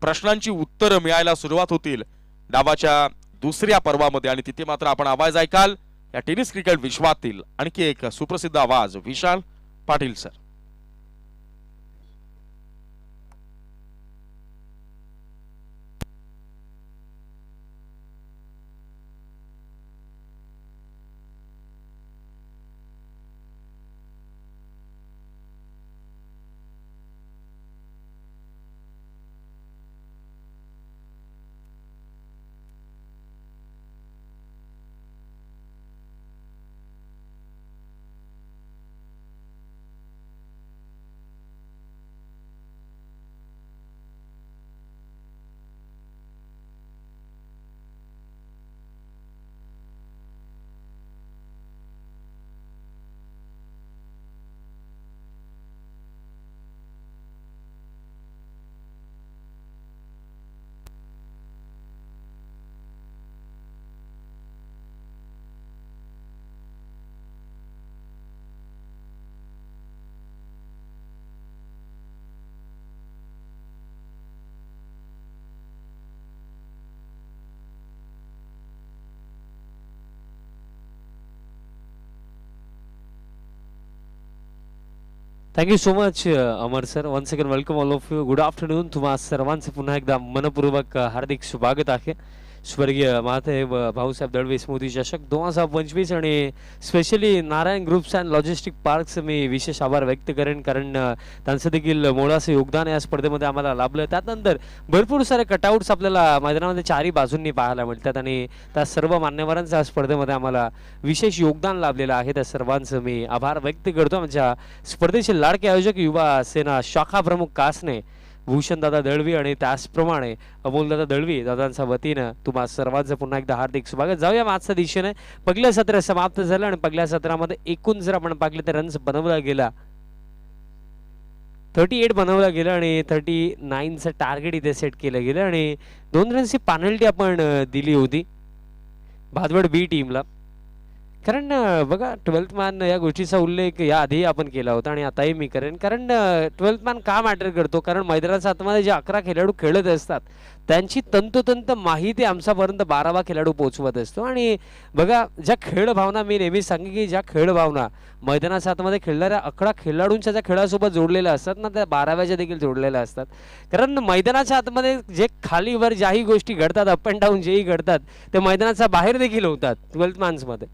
प्रश्नांची उत्तरं मिळायला सुरुवात होतील डावाच्या दुसऱ्या पर्वामध्ये आणि तिथे मात्र आपण आवाज ऐकाल या टेनिस क्रिकेट विश्वातील आणखी एक सुप्रसिद्ध आवाज Vishal Patil sir. Thank you so much Amar sir. Once again welcome all of you. Good afternoon. तुम्हा सर्वांचे पुन्हा एकदा मनपूर्वक हार्दिक स्वागत आहे. स्वर्गीय मातेब भाऊसाहेब दळवी स्मृती चषक 2025 आणि specially Narayan groups and logistic parks मी विशेष आभार व्यक्त करेन कारण त्यांचं देखील मोलाचं योगदान या स्पर्धेमध्ये आम्हाला लाभलं. त्यानंतर भरपूर सारे कटआउट्स आपल्याला मैदानामध्ये चारही बाजूंनी पाहायला मिळतात आणि त्या सर्व मान्यवरांचं या स्पर्धेमध्ये आम्हाला विशेष योगदान लाभलेलं आहे. त्या सर्वांचं मी आभार व्यक्त करतो. आमच्या स्पर्धेचे लाडके आयोजक युवा सेना शाखा प्रमुख कासने भूषणदादा दळवी आणि त्याचप्रमाणे अमोलदादा दळवी दादांच्या वतीनं तुम्हा सर्वांचं पुन्हा एकदा हार्दिक स्वागत. जाऊया आजच्या दिशेने. पहिलं सत्र समाप्त झालं आणि पहिल्या सत्रामध्ये एकूण जर आपण पाहिलं तर रन्स बनवला गेला 38 बनवला गेला आणि 39चं टार्गेट इथे सेट केलं गेलं आणि 2 रन्सची पेनल्टी आपण दिली होती बादवड बी टीमला. कारण बघा 12th मॅन या गोष्टीचा उल्लेख या आधी आपण केला होता आणि आताही मी करेन. कारण 12th मॅन का मॅटर करतो, कारण मैदानाच्या आतमध्ये जे 11 खेळाडू खेळत असतात त्यांची तंतोतंत माहिती आमच्यापर्यंत 12वा खेळाडू पोहोचवत असतो. आणि बघा ज्या खेळ भावना, मी नेहमी सांगे की ज्या खेळ भावना मैदानाच्या आतमध्ये खेळणाऱ्या 11 खेळाडूंच्या ज्या खेळासोबत जोडलेल्या असतात ना, त्या 12व्याच्या देखील जोडलेल्या असतात. कारण मैदानाच्या आतमध्ये जे खालीवर ज्याही गोष्टी घडतात, अप अँड डाऊन जेही घडतात, ते मैदानाच्या बाहेर देखील होतात 12th मॅन्समध्ये.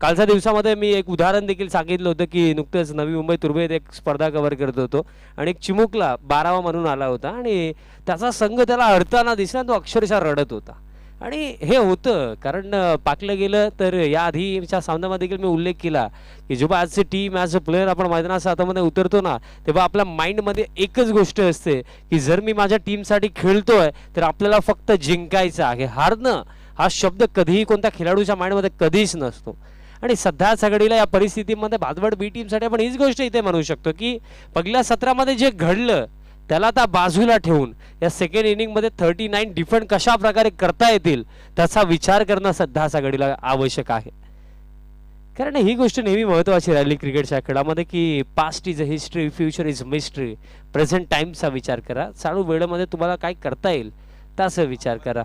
कालच्या दिवसामध्ये मी एक उदाहरण देखील सांगितलं होतं की नुकतंच नवी मुंबई तुर्भेत एक स्पर्धा कव्हर करत होतो आणि एक चिमुकला 12वा म्हणून आला होता आणि त्याचा संघ त्याला अडताना दिसला, तो अक्षरशः रडत होता. आणि हे होतं कारण पाकलं गेलं तर या आधीच्या सामन्यामध्ये देखील मी उल्लेख केला की जेव्हा आजची टीम ॲज अ प्लेअर आपण मैदानाच्या हातामध्ये उतरतो ना, तेव्हा आपल्या माइंडमध्ये एकच गोष्ट असते की जर मी माझ्या टीमसाठी खेळतोय तर आपल्याला फक्त जिंकायचं आहे. हारणं हा शब्द कधीही कोणत्या खेळाडूच्या माइंडमध्ये कधीच नसतो. आणि सध्याच्या घडीला या परिस्थितीमध्ये भादवड बी टीमसाठी आपण हीच गोष्ट इथे म्हणू शकतो की पहिल्या सत्रामध्ये जे घडलं त्याला आता बाजूला ठेवून या सेकंड इनिंगमध्ये 39 डिफेंड कशा प्रकारे करता येतील त्याचा विचार करणं सध्याच्या घडीला आवश्यक आहे. कारण ही गोष्ट नेहमी महत्त्वाची राहिली क्रिकेटच्या खेळामध्ये की past is a history, future is mystery. Present टाइमचा विचार करा, चालू वेळेमध्ये तुम्हाला काय करता येईल त्याचा विचार करा.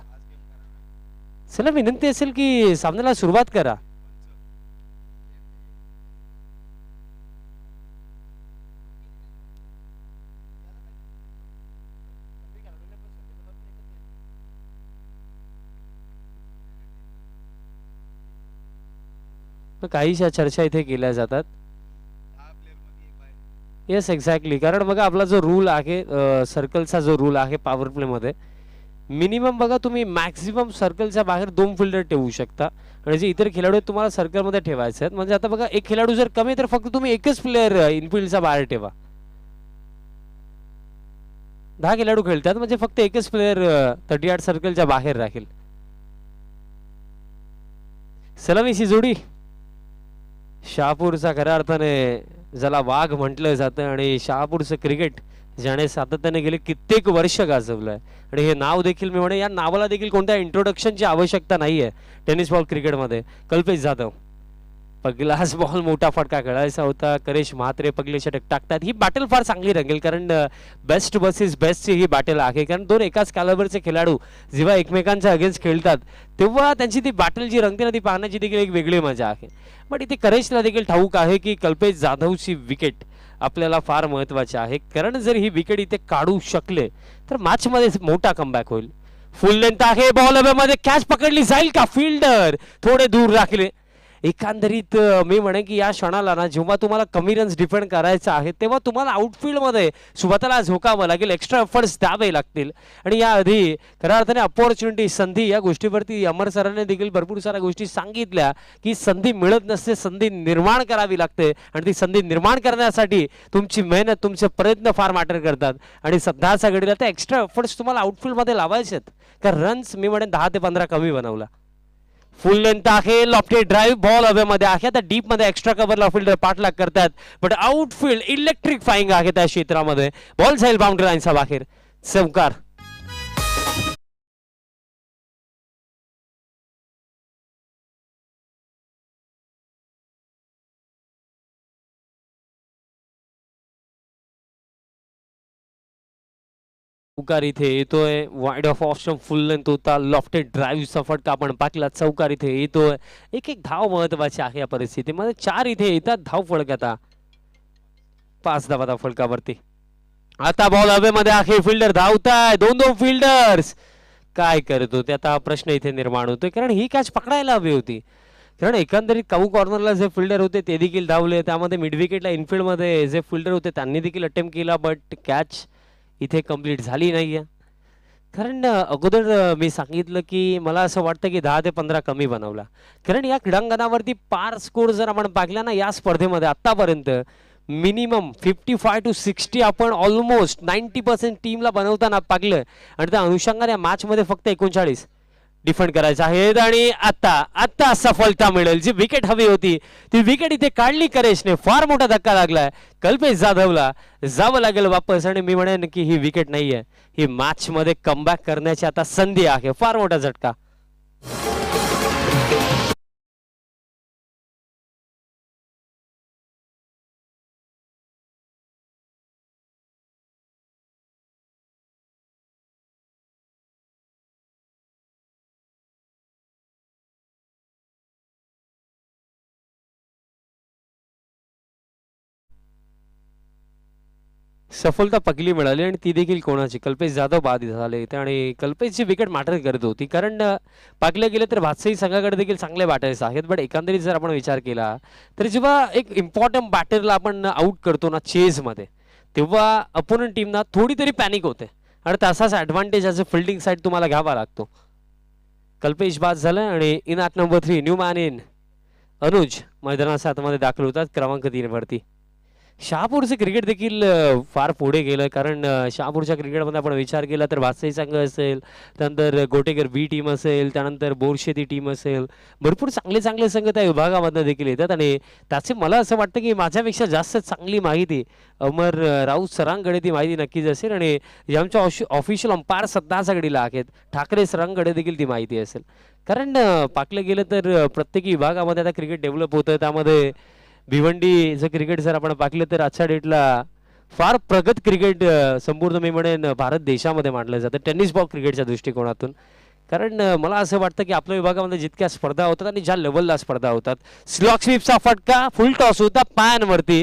चला विनंती असेल की सामन्याला सुरुवात करा. काहीशा चर्चा इथे केल्या जातात. Yes exactly. कारण बघा आपला जो रूल आहे सर्कलचा जो रूल आहे पॉवर प्लेमध्ये, मिनिमम बघा तुम्ही मॅक्झिमम सर्कलच्या बाहेर 2 फिल्डर ठेवू शकता आणि जे इतर खेळाडू आहेत तुम्हाला सर्कलमध्ये ठेवायचे आहेत. म्हणजे आता बघा एक खेळाडू जर कमी तर फक्त तुम्ही एकच प्लेअर इनफिल्डच्या बाहेर ठेवा. 10 खेळाडू खेळतात म्हणजे फक्त एकच प्लेअर 38 सर्कलच्या बाहेर राहील. सलामीची जोडी शहापूरचा खऱ्या अर्थाने ज्याला वाघ म्हटलं जातं आणि शहापूरचं क्रिकेट ज्याने सातत्याने गेले कित्येक वर्ष गाजवलंय आणि हे नाव देखील मी म्हणे या नावाला देखील कोणत्या इंट्रोडक्शनची आवश्यकता नाहीये टेनिस बॉल क्रिकेटमध्ये. कल्पेश जाधव पहिलाच बॉल मोठा फटका खेळायचा होता, करेश म्हात्रे पगले षटक टाकतात. ही बॅटल फार चांगली रंगेल कारण बेस्ट वर्सेस बेस्टची ही बॅटल आहे. कारण दोन एकाच कॅलिबरचे खेळाडू जेव्हा एकमेकांच्या अगेन्स्ट खेळतात तेव्हा त्यांची ती बॅटल जी रंगते ना ती पाहण्याची देखील एक वेगळी मजा आहे. पण इथे करेशला देखील ठाऊक आहे की कल्पेश जाधवची विकेट आपल्याला फार महत्वाची आहे. कारण जर ही विकेट इथे काढू शकले तर मॅचमध्ये मोठा कमबॅक होईल. फुल लेंथ आहे, बॉल हवेमध्ये, कॅच पकडली जाईल का, फिल्डर थोडे दूर राखले. एकंदरीत मी म्हणेन की या क्षणाला ना जेव्हा तुम्हाला कमी रन्स डिफेंड करायचं आहे तेव्हा तुम्हाला आउटफील्डमध्ये स्वतःला झोकावं लागेल, एक्स्ट्रा एफर्ट्स द्यावे लागतील. आणि याआधी खऱ्या अर्थाने अपॉर्च्युनिटी, संधी या गोष्टीवरती अमर सरांनी देखील भरपूर साऱ्या गोष्टी सांगितल्या की संधी मिळत नसते, संधी निर्माण करावी लागते आणि ती संधी निर्माण करण्यासाठी तुमची मेहनत, तुमचे प्रयत्न फार मॅटर करतात. आणि सध्याच्या घडीला ते एक्स्ट्रा एफर्ट्स तुम्हाला आउटफील्डमध्ये लावायचे आहेत. कारण रन्स मी म्हणेन 10 ते 15 कमी बनवला. फुल लेंथ आहे, लॉफ्टेड ड्राईव्ह, बॉल हवेमध्ये आहे. आता डीप मध्ये एक्स्ट्रा कव्हरला फिल्डर पाठलाग करतात बट आउटफील्ड इलेक्ट्रिफाईंग आहे त्या क्षेत्रामध्ये. बॉल जाईल बाउंड्री लाईनच्या बाहेर, चौकार. चौकार इथे येतोय, wide of option, full length होता, लॉफ्टेड ड्राईव्हचा फटका आपण पाकला. चौकार इथे येतोय. एक एक धाव महत्वाची आहे या परिस्थितीमध्ये. 4 इथे येतात धाव फळक. आता 5 धावा फळकावरती. आता बॉल हवेमध्ये आहे, फिल्डर धावताय, 2-2 फिल्डर्स काय करत होते आता हा प्रश्न इथे निर्माण होतोय. कारण ही कॅच पकडायला हवी होती. कारण एकंदरीत काऊ कॉर्नरला जे फिल्डर होते ते देखील धावले, त्यामध्ये मिड विकेटला इनफिल्डमध्ये जे फिल्डर होते त्यांनी देखील अटेम्प्ट केला बट कॅच इथे कंप्लीट झाली नाहीये. कारण अगोदर मी सांगितलं की मला असं वाटतं की 10 ते 15 कमी बनवला. कारण या क्रीडांगणावरती पार स्कोर जर आपण पाहिला ना या स्पर्धेमध्ये आतापर्यंत मिनिमम 55 to 60 आपण ऑलमोस्ट 90% टीमला बनवताना पाहिलं आणि त्या अनुषंगाने या मॅचमध्ये फक्त 39 डिफेंड करायचं आहे. आणि आता सफलता मिळेल. जी विकेट हवी होती ती विकेट इथे काढली करेशने. फार मोठा धक्का लागलाय कल्पेश जाधवला, जावं लागेल वापस. आणि मी म्हणेन की ही विकेट नाहीये, ही मॅच मध्ये कमबॅक करण्याची आता संधी आहे. फार मोठा झटका. सफलता पकली मिळाली आणि ती देखील कोणाची, कल्पेश जाधव बाद झाले इथे आणि कल्पेशची विकेट मॅटर करत होती कारण पाकल्या गेलं तर भातसाई संघाकडे देखील चांगले बॅटर्स आहेत. बट एकंदरीत जर आपण विचार केला तर जेव्हा एक इम्पॉर्टंट बॅटरला आपण आउट करतो ना चेजमध्ये, तेव्हा अपोनंट टीमना थोडी तरी पॅनिक होते आणि तसाच advantage as a fielding side तुम्हाला घ्यावा लागतो. कल्पेश बाद झालं आणि in at number 3 new man in Anuj मैदानाच्या आतमध्ये दाखल होतात क्रमांक 3 वरती. शहापूरचं क्रिकेट देखील फार पुढे गेलं कारण शहापूरच्या क्रिकेटमध्ये आपण विचार केला तर वाजसाई संघ असेल, त्यानंतर गोटेकर बी टीम असेल, त्यानंतर बोरशेती टीम असेल, भरपूर चांगले चांगले संघ त्या विभागामधनं देखील येतात आणि त्याचे मला असं वाटतं की माझ्यापेक्षा जास्त चांगली माहिती अमर राऊत सरांकडे ती माहिती नक्कीच असेल आणि आमच्या ऑफिशियल अंपायर सध्याच्या घडीला आहेत ठाकरे सरांकडे देखील ती माहिती असेल. कारण पाकलं गेलं तर प्रत्येक विभागामध्ये आता क्रिकेट डेव्हलप होतं, त्यामध्ये भिवंडीचं क्रिकेट जर आपण पाहिलं तर आजच्या डेटला फार प्रगत क्रिकेट संपूर्ण मी म्हणेन भारत देशामध्ये मांडलं जातं टेनिस बॉल क्रिकेटच्या दृष्टिकोनातून. कारण मला असं वाटतं की आपल्या विभागामध्ये जितक्या स्पर्धा होतात आणि ज्या लेवलला स्पर्धा होतात, स्लॉक स्वीपचा फटका, फुल टॉस होता पायांवरती,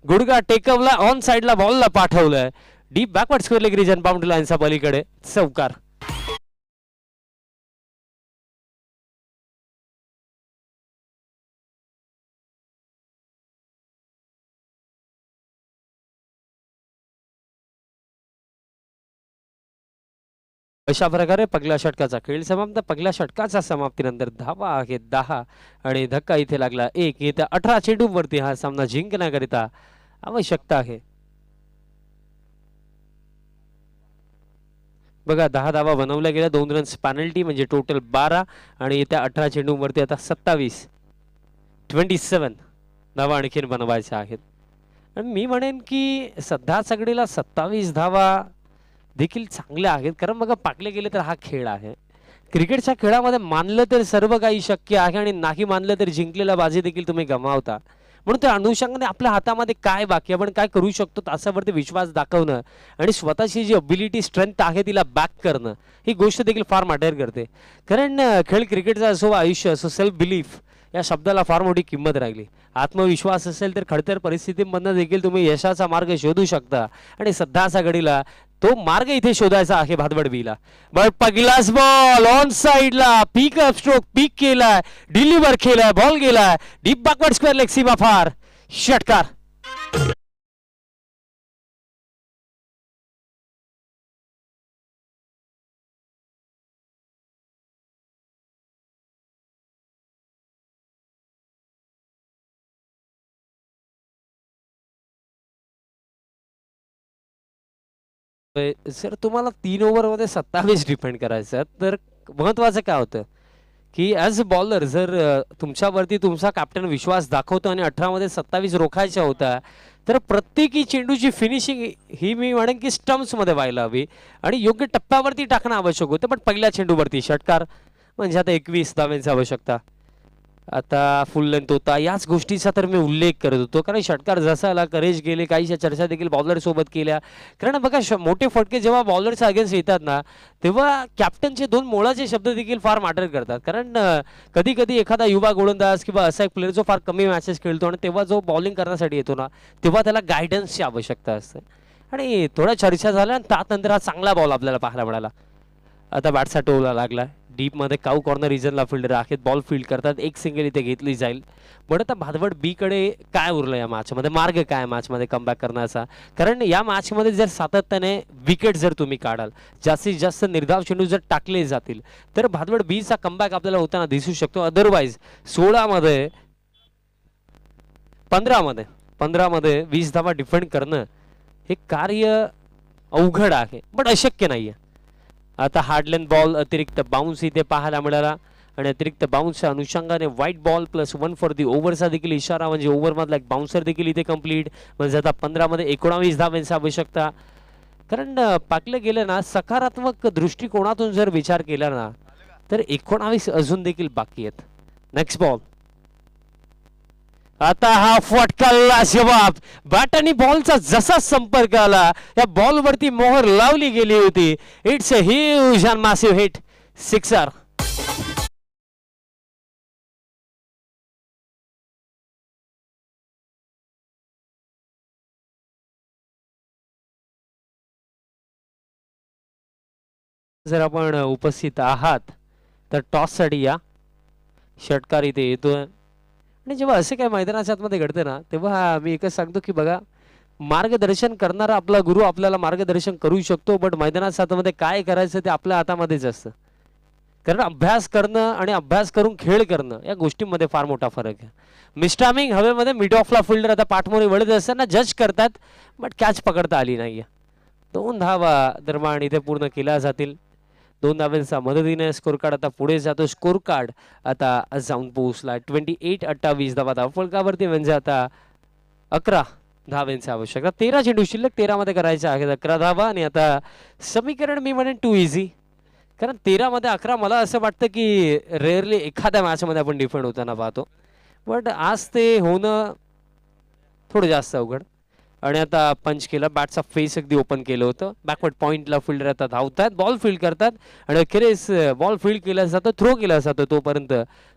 गुडगा टेकवला, ऑन साईडला बॉलला पाठवलंय, deep backward square leg region boundary लाईनचा पलीकडे चौकार. अशा प्रकारे पहिल्या षटकाचा खेळ समाप्त. पहिल्या षटकाच्या समाप्तीनंतर धावा आहेत 10 आणि धक्का इथे लागला 1. येत्या 18 चेंडूवरती हा सामना जिंकण्याकरिता आवश्यकता आहे. बघा 10 धावा बनवल्या गेल्या, 2 रन्स पॅनल्टी म्हणजे टोटल 12 आणि येत्या 18 चेंडूवरती आता 27 धावा आणखीन बनवायच्या आहेत. आणि मी म्हणेन की सध्या सगळीला 27 धावा देखील चांगल्या आहेत कारण बघा पाकले गेले तर हा खेळ आहे. क्रिकेटच्या खेळामध्ये मानलं तर सर्व काही शक्य आहे आणि नाही मानलं तर जिंकलेला बाजी देखील तुम्ही गमावता. म्हणून त्या अनुषंगाने आपल्या हातामध्ये काय बाकी आपण काय करू शकतो त्याच्यावरती विश्वास दाखवणं आणि स्वतःची जी अबिलिटी स्ट्रेंथ आहे तिला बॅक करणं ही गोष्ट देखील फार मॅटर करते. कारण खेळ क्रिकेटचा असो आयुष्य असो, सेल्फ बिलीफ या शब्दाला फार मोठी किंमत राहिली. आत्मविश्वास असेल तर खडतर परिस्थितीमधनं देखील तुम्ही यशाचा मार्ग शोधू शकता आणि सध्याच्या घडीला तो मार्ग इथे शोधायचा आहे भादवड बीला. बट पहिलाच बॉल ऑन साइडला, पीक अप स्ट्रोक पीक केलाय, डिलिव्हर केलाय, बॉल गेलाय डीप बॅकवर्ड स्क्वेअर लेग सीमा फार षटकार. सर तुम्हाला 3 ओव्हरमध्ये 27 डिफेंड करायचं तर महत्वाचं काय होतं की ॲज अ बॉलर जर तुमच्यावरती तुमचा कॅप्टन विश्वास दाखवतो आणि 18 मध्ये 27 रोखायच्या होता तर प्रत्येकी चेंडूची फिनिशिंग ही मी म्हणेन की स्टम्प्समध्ये व्हायला हवी आणि योग्य टप्प्यावरती टाकणं आवश्यक होतं. पण पहिल्या चेंडूवरती षटकार म्हणजे आता 21 धावांची आवश्यकता. आता फुल लेंथ होता याच गोष्टीचा तर मी उल्लेख करत होतो कारण षटकार जसा आला करेज गेले, काहीशा चर्चा देखील बॉलर सोबत केल्या. कारण बघा मोठे फटके जेव्हा बॉलरच्या अगेन्स्ट येतात ना तेव्हा कॅप्टनचे 2 मोळाचे शब्द देखील फार मॅटर करतात. कारण कधी कधी एखादा युवा गोलंदाज किंवा असा एक प्लेअर जो फार कमी मॅचेस खेळतो आणि तेव्हा जो बॉलिंग करण्यासाठी येतो ना तेव्हा त्याला गायडन्सची आवश्यकता असते आणि थोड्या चर्चा झाल्या आणि त्यानंतर हा चांगला बॉल आपल्याला पाहायला मिळाला. आता बॅटचा टोला लागला डीपमध्ये काऊ कॉर्नर रिजनला फिल्डर आहेत, बॉल फील्ड करतात, एक सिंगल इथे घेतली जाईल. पण आता भादवड बी कडे काय उरलं या मॅचमध्ये, मार्ग काय मॅचमध्ये कमबॅक करण्याचा. कारण या मॅचमध्ये जर सातत्याने विकेट जर तुम्ही काढाल, जास्तीत जास्त निर्धाव चेंडू जर टाकले जातील तर भादवड बीचा कमबॅक आपल्याला होताना दिसू शकतो. अदरवाईज 16 मध्ये 15 मध्ये 20 धावा डिफेंड करणं हे कार्य अवघड आहे पण अशक्य नाहीये. आता हार्डलेन बॉल अतिरिक्त बाउन्स इथे पाहायला मिळाला आणि अतिरिक्त बाउन्सच्या अनुषंगाने व्हाईट बॉल +1 फॉर दी ओव्हरचा देखील इशारा म्हणजे ओव्हरमधला एक बाउन्सर देखील इथे कंप्लीट. म्हणजे आता 15 मध्ये 19 धावांची आवश्यकता. कारण पाकलं गेलं ना सकारात्मक दृष्टिकोनातून जर विचार केला ना तर 19 अजून देखील बाकी आहेत. नेक्स्ट बॉल आता हा फटकाला जवाब बॅट आणि बॉलचा जसा संपर्क आला या बॉलवरती मोहर लावली गेली होती. It's a huge and massive hit, sixer. जर आपण उपस्थित आहात तर टॉस साठी या. षटकार इथे येतोय आणि जेव्हा असे काय मैदानाच्या आतमध्ये घडते ना तेव्हा मी एकच सांगतो की बघा मार्गदर्शन करणारा आपला गुरु आपल्याला मार्गदर्शन करू शकतो बट मैदानाच्या आतमध्ये काय करायचं ते आपल्या हातामध्येच असतं. कारण अभ्यास करणं आणि अभ्यास करून खेळ करणं या गोष्टींमध्ये फार मोठा फरक आहे. मिस्टामिंग हवेमध्ये मिड ऑफला फिल्डर आता पाठमोरी वळत असताना जज करतात बट कॅच पकडता आली नाहीये. 2 धावा दरम्यान इथे पूर्ण केल्या जातील. 2 धावांच्या मदतीने स्कोर कार्ड आता पुढे जातो. स्कोर कार्ड आता जाऊन पोहोचला 28-28 धावा फलकावरती म्हणजे आता 11 धावांची आवश्यकता. 13 चेंडू शिल्लक 13 मध्ये करायचे आहेत 11 धावा आणि आता समीकरण मी म्हणेन टू इझी. कारण 13 मध्ये 11 मला असं वाटतं की रेअरली एखाद्या मॅच मध्ये आपण डिफेंड होताना पाहतो बट आज ते होणं थोडं जास्त अवघड. आणि आता पंच केला बॅटचा फेस अगदी ओपन केलं होतं. बॅकवर्ड पॉइंटला फिल्डर आता धावतात बॉल फील्ड करतात आणि अखेरीस बॉल फील्ड केला जातो थ्रो केला जातो तोपर्यंत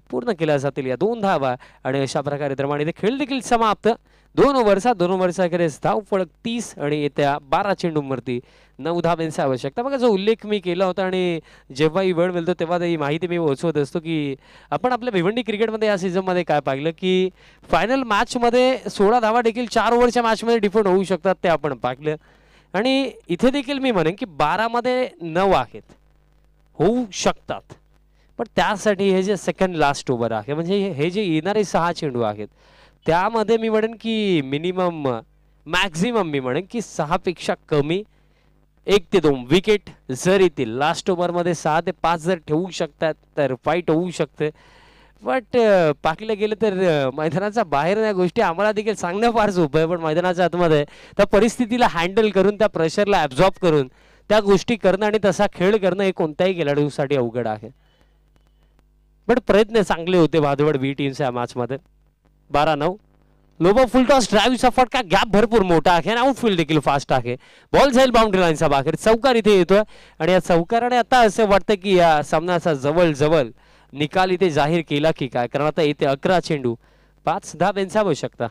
पूर्ण केल्या जातील या 2 धावा आणि अशा प्रकारे दरम्यान इथे खेळ देखील समाप्त. 2 ओव्हरचा अखेरीस धाव फलक 30 आणि येत्या 12 चेंडूंवरती 9 धावांची आवश्यकता. बघा जो उल्लेख मी केला होता आणि जेव्हाही वेळ मिळतो तेव्हा ही माहिती मी पोहोचवत असतो की आपण आपल्या भिवंडी क्रिकेटमध्ये या सीझनमध्ये काय पाहिलं की फायनल मॅचमध्ये 16 धावा देखील 4 ओव्हरच्या मॅचमध्ये डिफेंड होऊ शकतात ते आपण पाहिलं. आणि इथे देखील मी म्हणेन की 12 मध्ये 9 आहेत होऊ शकतात पण त्यासाठी हे जे सेकंड लास्ट ओव्हर आहे म्हणजे हे जे येणारे 6 चेंडू आहेत त्यामध्ये मी म्हणेन की मिनिमम मॅक्झिमम मी म्हणेन की 6 पेक्षा कमी 1 ते 2 विकेट जर येतील लास्ट ओव्हरमध्ये 6 ते 5 जर ठेवू शकतात तर फाईट होऊ शकते. बट पाहिलं गेलं तर मैदानाच्या बाहेर या गोष्टी आम्हाला देखील सांगणं फार सोपं आहे पण मैदानाच्या आतमध्ये त्या परिस्थितीला हँडल करून त्या प्रेशरला ॲब्झॉर्ब करून त्या गोष्टी करणं आणि तसा खेळ करणं हे कोणत्याही खेळाडूसाठी अवघड आहे. बट प्रयत्न चांगले होते भादवड बी टीमच्या मॅचमध्ये. 12-9 लोबो फुल टॉस ड्राईव्हचा फटका गॅप भरपूर मोठा आहे आणि आउटफील्ड देखील फास्ट आहे. बॉल जाईल बाउंड्री लाईनच्या बाहेर. चौकार इथे येतोय आणि या चौकाराने आता असं वाटतं की या सामन्याचा जवळ निकाल इथे जाहीर केला की काय कारण आता येते 11 चेंडू 5 धावांची आवश्यकता.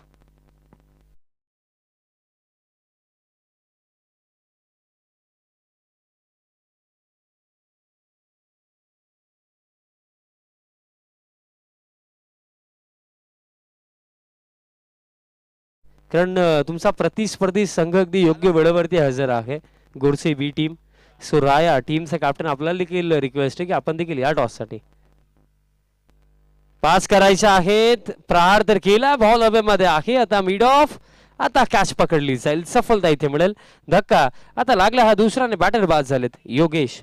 कारण तुमचा प्रतिस्पर्धी संघ अगदी योग्य वेळेवरती हजर आहे गोरसे बी टीम. सो राया टीमचा कॅप्टन आपल्याला देखील रिक्वेस्ट आहे की आपण देखील या टॉससाठी पास करायचे आहेत. प्रहार तर केला बॉल हवेमध्ये आहे आता मिड ऑफ. आता कॅच पकडली जाईल सफलता इथे मिळेल. धक्का आता लागला हा दुसराने बॅटर बाद झालेत योगेश.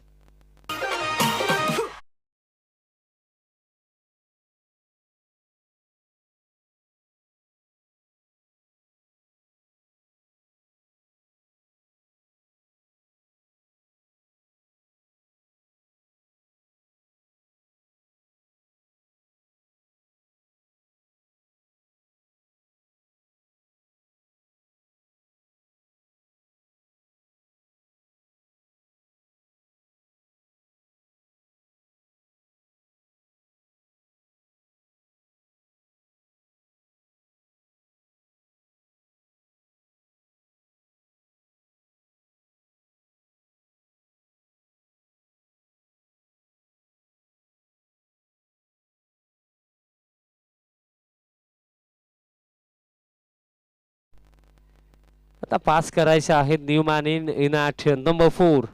आता पास करायचे आहेत new man in at number 4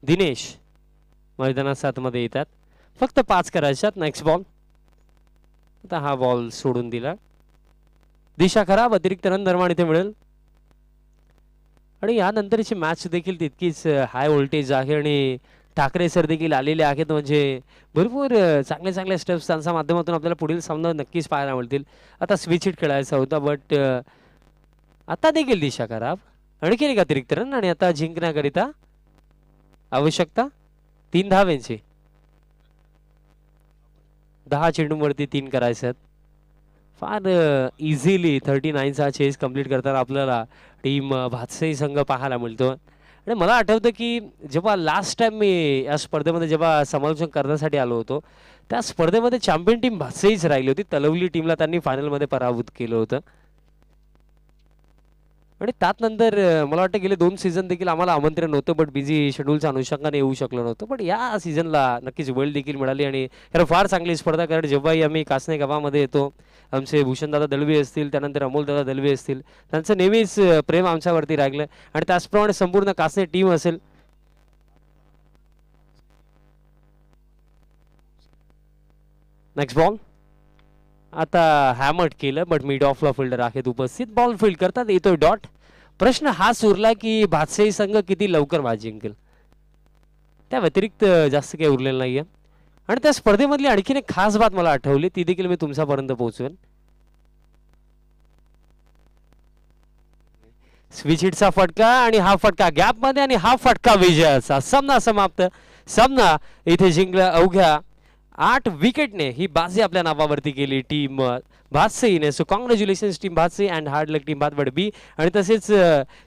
Dinesh मैदानात 7 मध्ये येतात. फक्त 5 करायच्यात. Next ball. आता हा बॉल सोडून दिला. दिशा खराब अतिरिक्त रन दरम्यान इथे मिळेल आणि यानंतरची मॅच देखील तितकीच हाय व्होल्टेज आहे आणि ठाकरे सर देखील आलेले आहेत म्हणजे भरपूर चांगले स्टेप्स त्यांच्या माध्यमातून आपल्याला पुढील सामना नक्कीच पाहायला मिळतील. आता स्विच हिट खेळायचा होता बट आता देखील दिशा खराब. आणखीन एक अतिरिक्त रन आणि आता जिंकण्याकरिता आवश्यकता 3 धावांची. 10 चेंडूंवरती 3 करायचे. फार इझिली 39चा चेस कंप्लीट करताना आपल्याला टीम भातसई संघ पाहायला मिळतो. आणि मला आठवतं की जेव्हा लास्ट टाइम मी या स्पर्धेमध्ये जेव्हा समालोचन करण्यासाठी आलो होतो त्या स्पर्धेमध्ये चॅम्पियन टीम भातसईच राहिली होती. तलवली टीमला त्यांनी फायनलमध्ये पराभूत केलं होतं. आणि त्यानंतर मला वाटतं गेले 2 सीझन देखील आम्हाला आमंत्रण होतं, बट बिझी शेड्यूलच्या अनुषंगाने येऊ शकलो नव्हतो. पण या सीझनला नक्कीच वेळ देखील मिळाली आणि खरं फार चांगली स्पर्धा. कारण जेव्हाही आम्ही कासने गावामध्ये येतो, आमचे भूषणदादा दळवी असतील, त्यानंतर अमोलदादा दळवी असतील, त्यांचं नेहमीच प्रेम आमच्यावरती राहिलं आणि त्याचप्रमाणे संपूर्ण कासने टीम असेल. नेक्स्ट बॉल आता हॅमर्ड केलं, बट मिड ऑफला फिल्डर आहेत उपस्थित. बॉल फील्ड करतात, येतोय डॉट. प्रश्न हाच उरला की भातसाई संघ किती लवकर मॅच जिंकेल. त्या व्यतिरिक्त जास्त काही उरलेलं नाहीये. आणि त्या स्पर्धेमधली आणखीन एक खास बात मला आठवली, ती देखील मी तुमच्यापर्यंत पोहोचवेन. स्विच हिटचा फटका आणि हा फटका गॅप मध्ये आणि हा फटका विजयाचा. सामना समाप्त. सामना इथे जिंकला अवघ्या 8 विकेटने. ही बाजी आपल्या नावावरती केली टीम भातसईने. So congratulations team Bhatsai and hard luck team Bhatwad B. आणि तसेच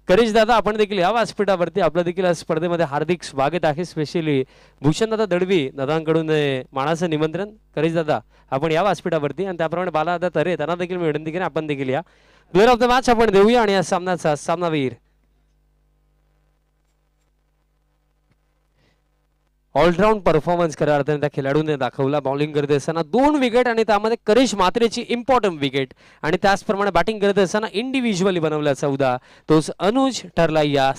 करेश दादा आपण देखील या व्यासपीठावरती आपलं देखील स्पर्धेमध्ये हार्दिक स्वागत आहे. स्पेशली भूषणदादा दळवी दादांकडून मानाचं निमंत्रण. करेश दादा आपण या व्यासपीठावरती आणि त्याप्रमाणे बालादादा तरे त्यांना देखील मी विनंती करेन आपण देखील या. प्लेअर ऑफ द मॅच आपण देऊया आणि या सामनाचा सामनावीर ऑलराऊंड परफॉर्मन्स खऱ्या अर्थाने त्या खेळाडूने दाखवला. बॉलिंग करत असताना 2 विकेट आणि त्यामध्ये करेश मात्रेची इम्पॉर्टंट विकेट आणि त्याचप्रमाणे बॅटिंग करत असताना इंडिव्हिज्युअली बनवला 14. तोच अनुज ठरला या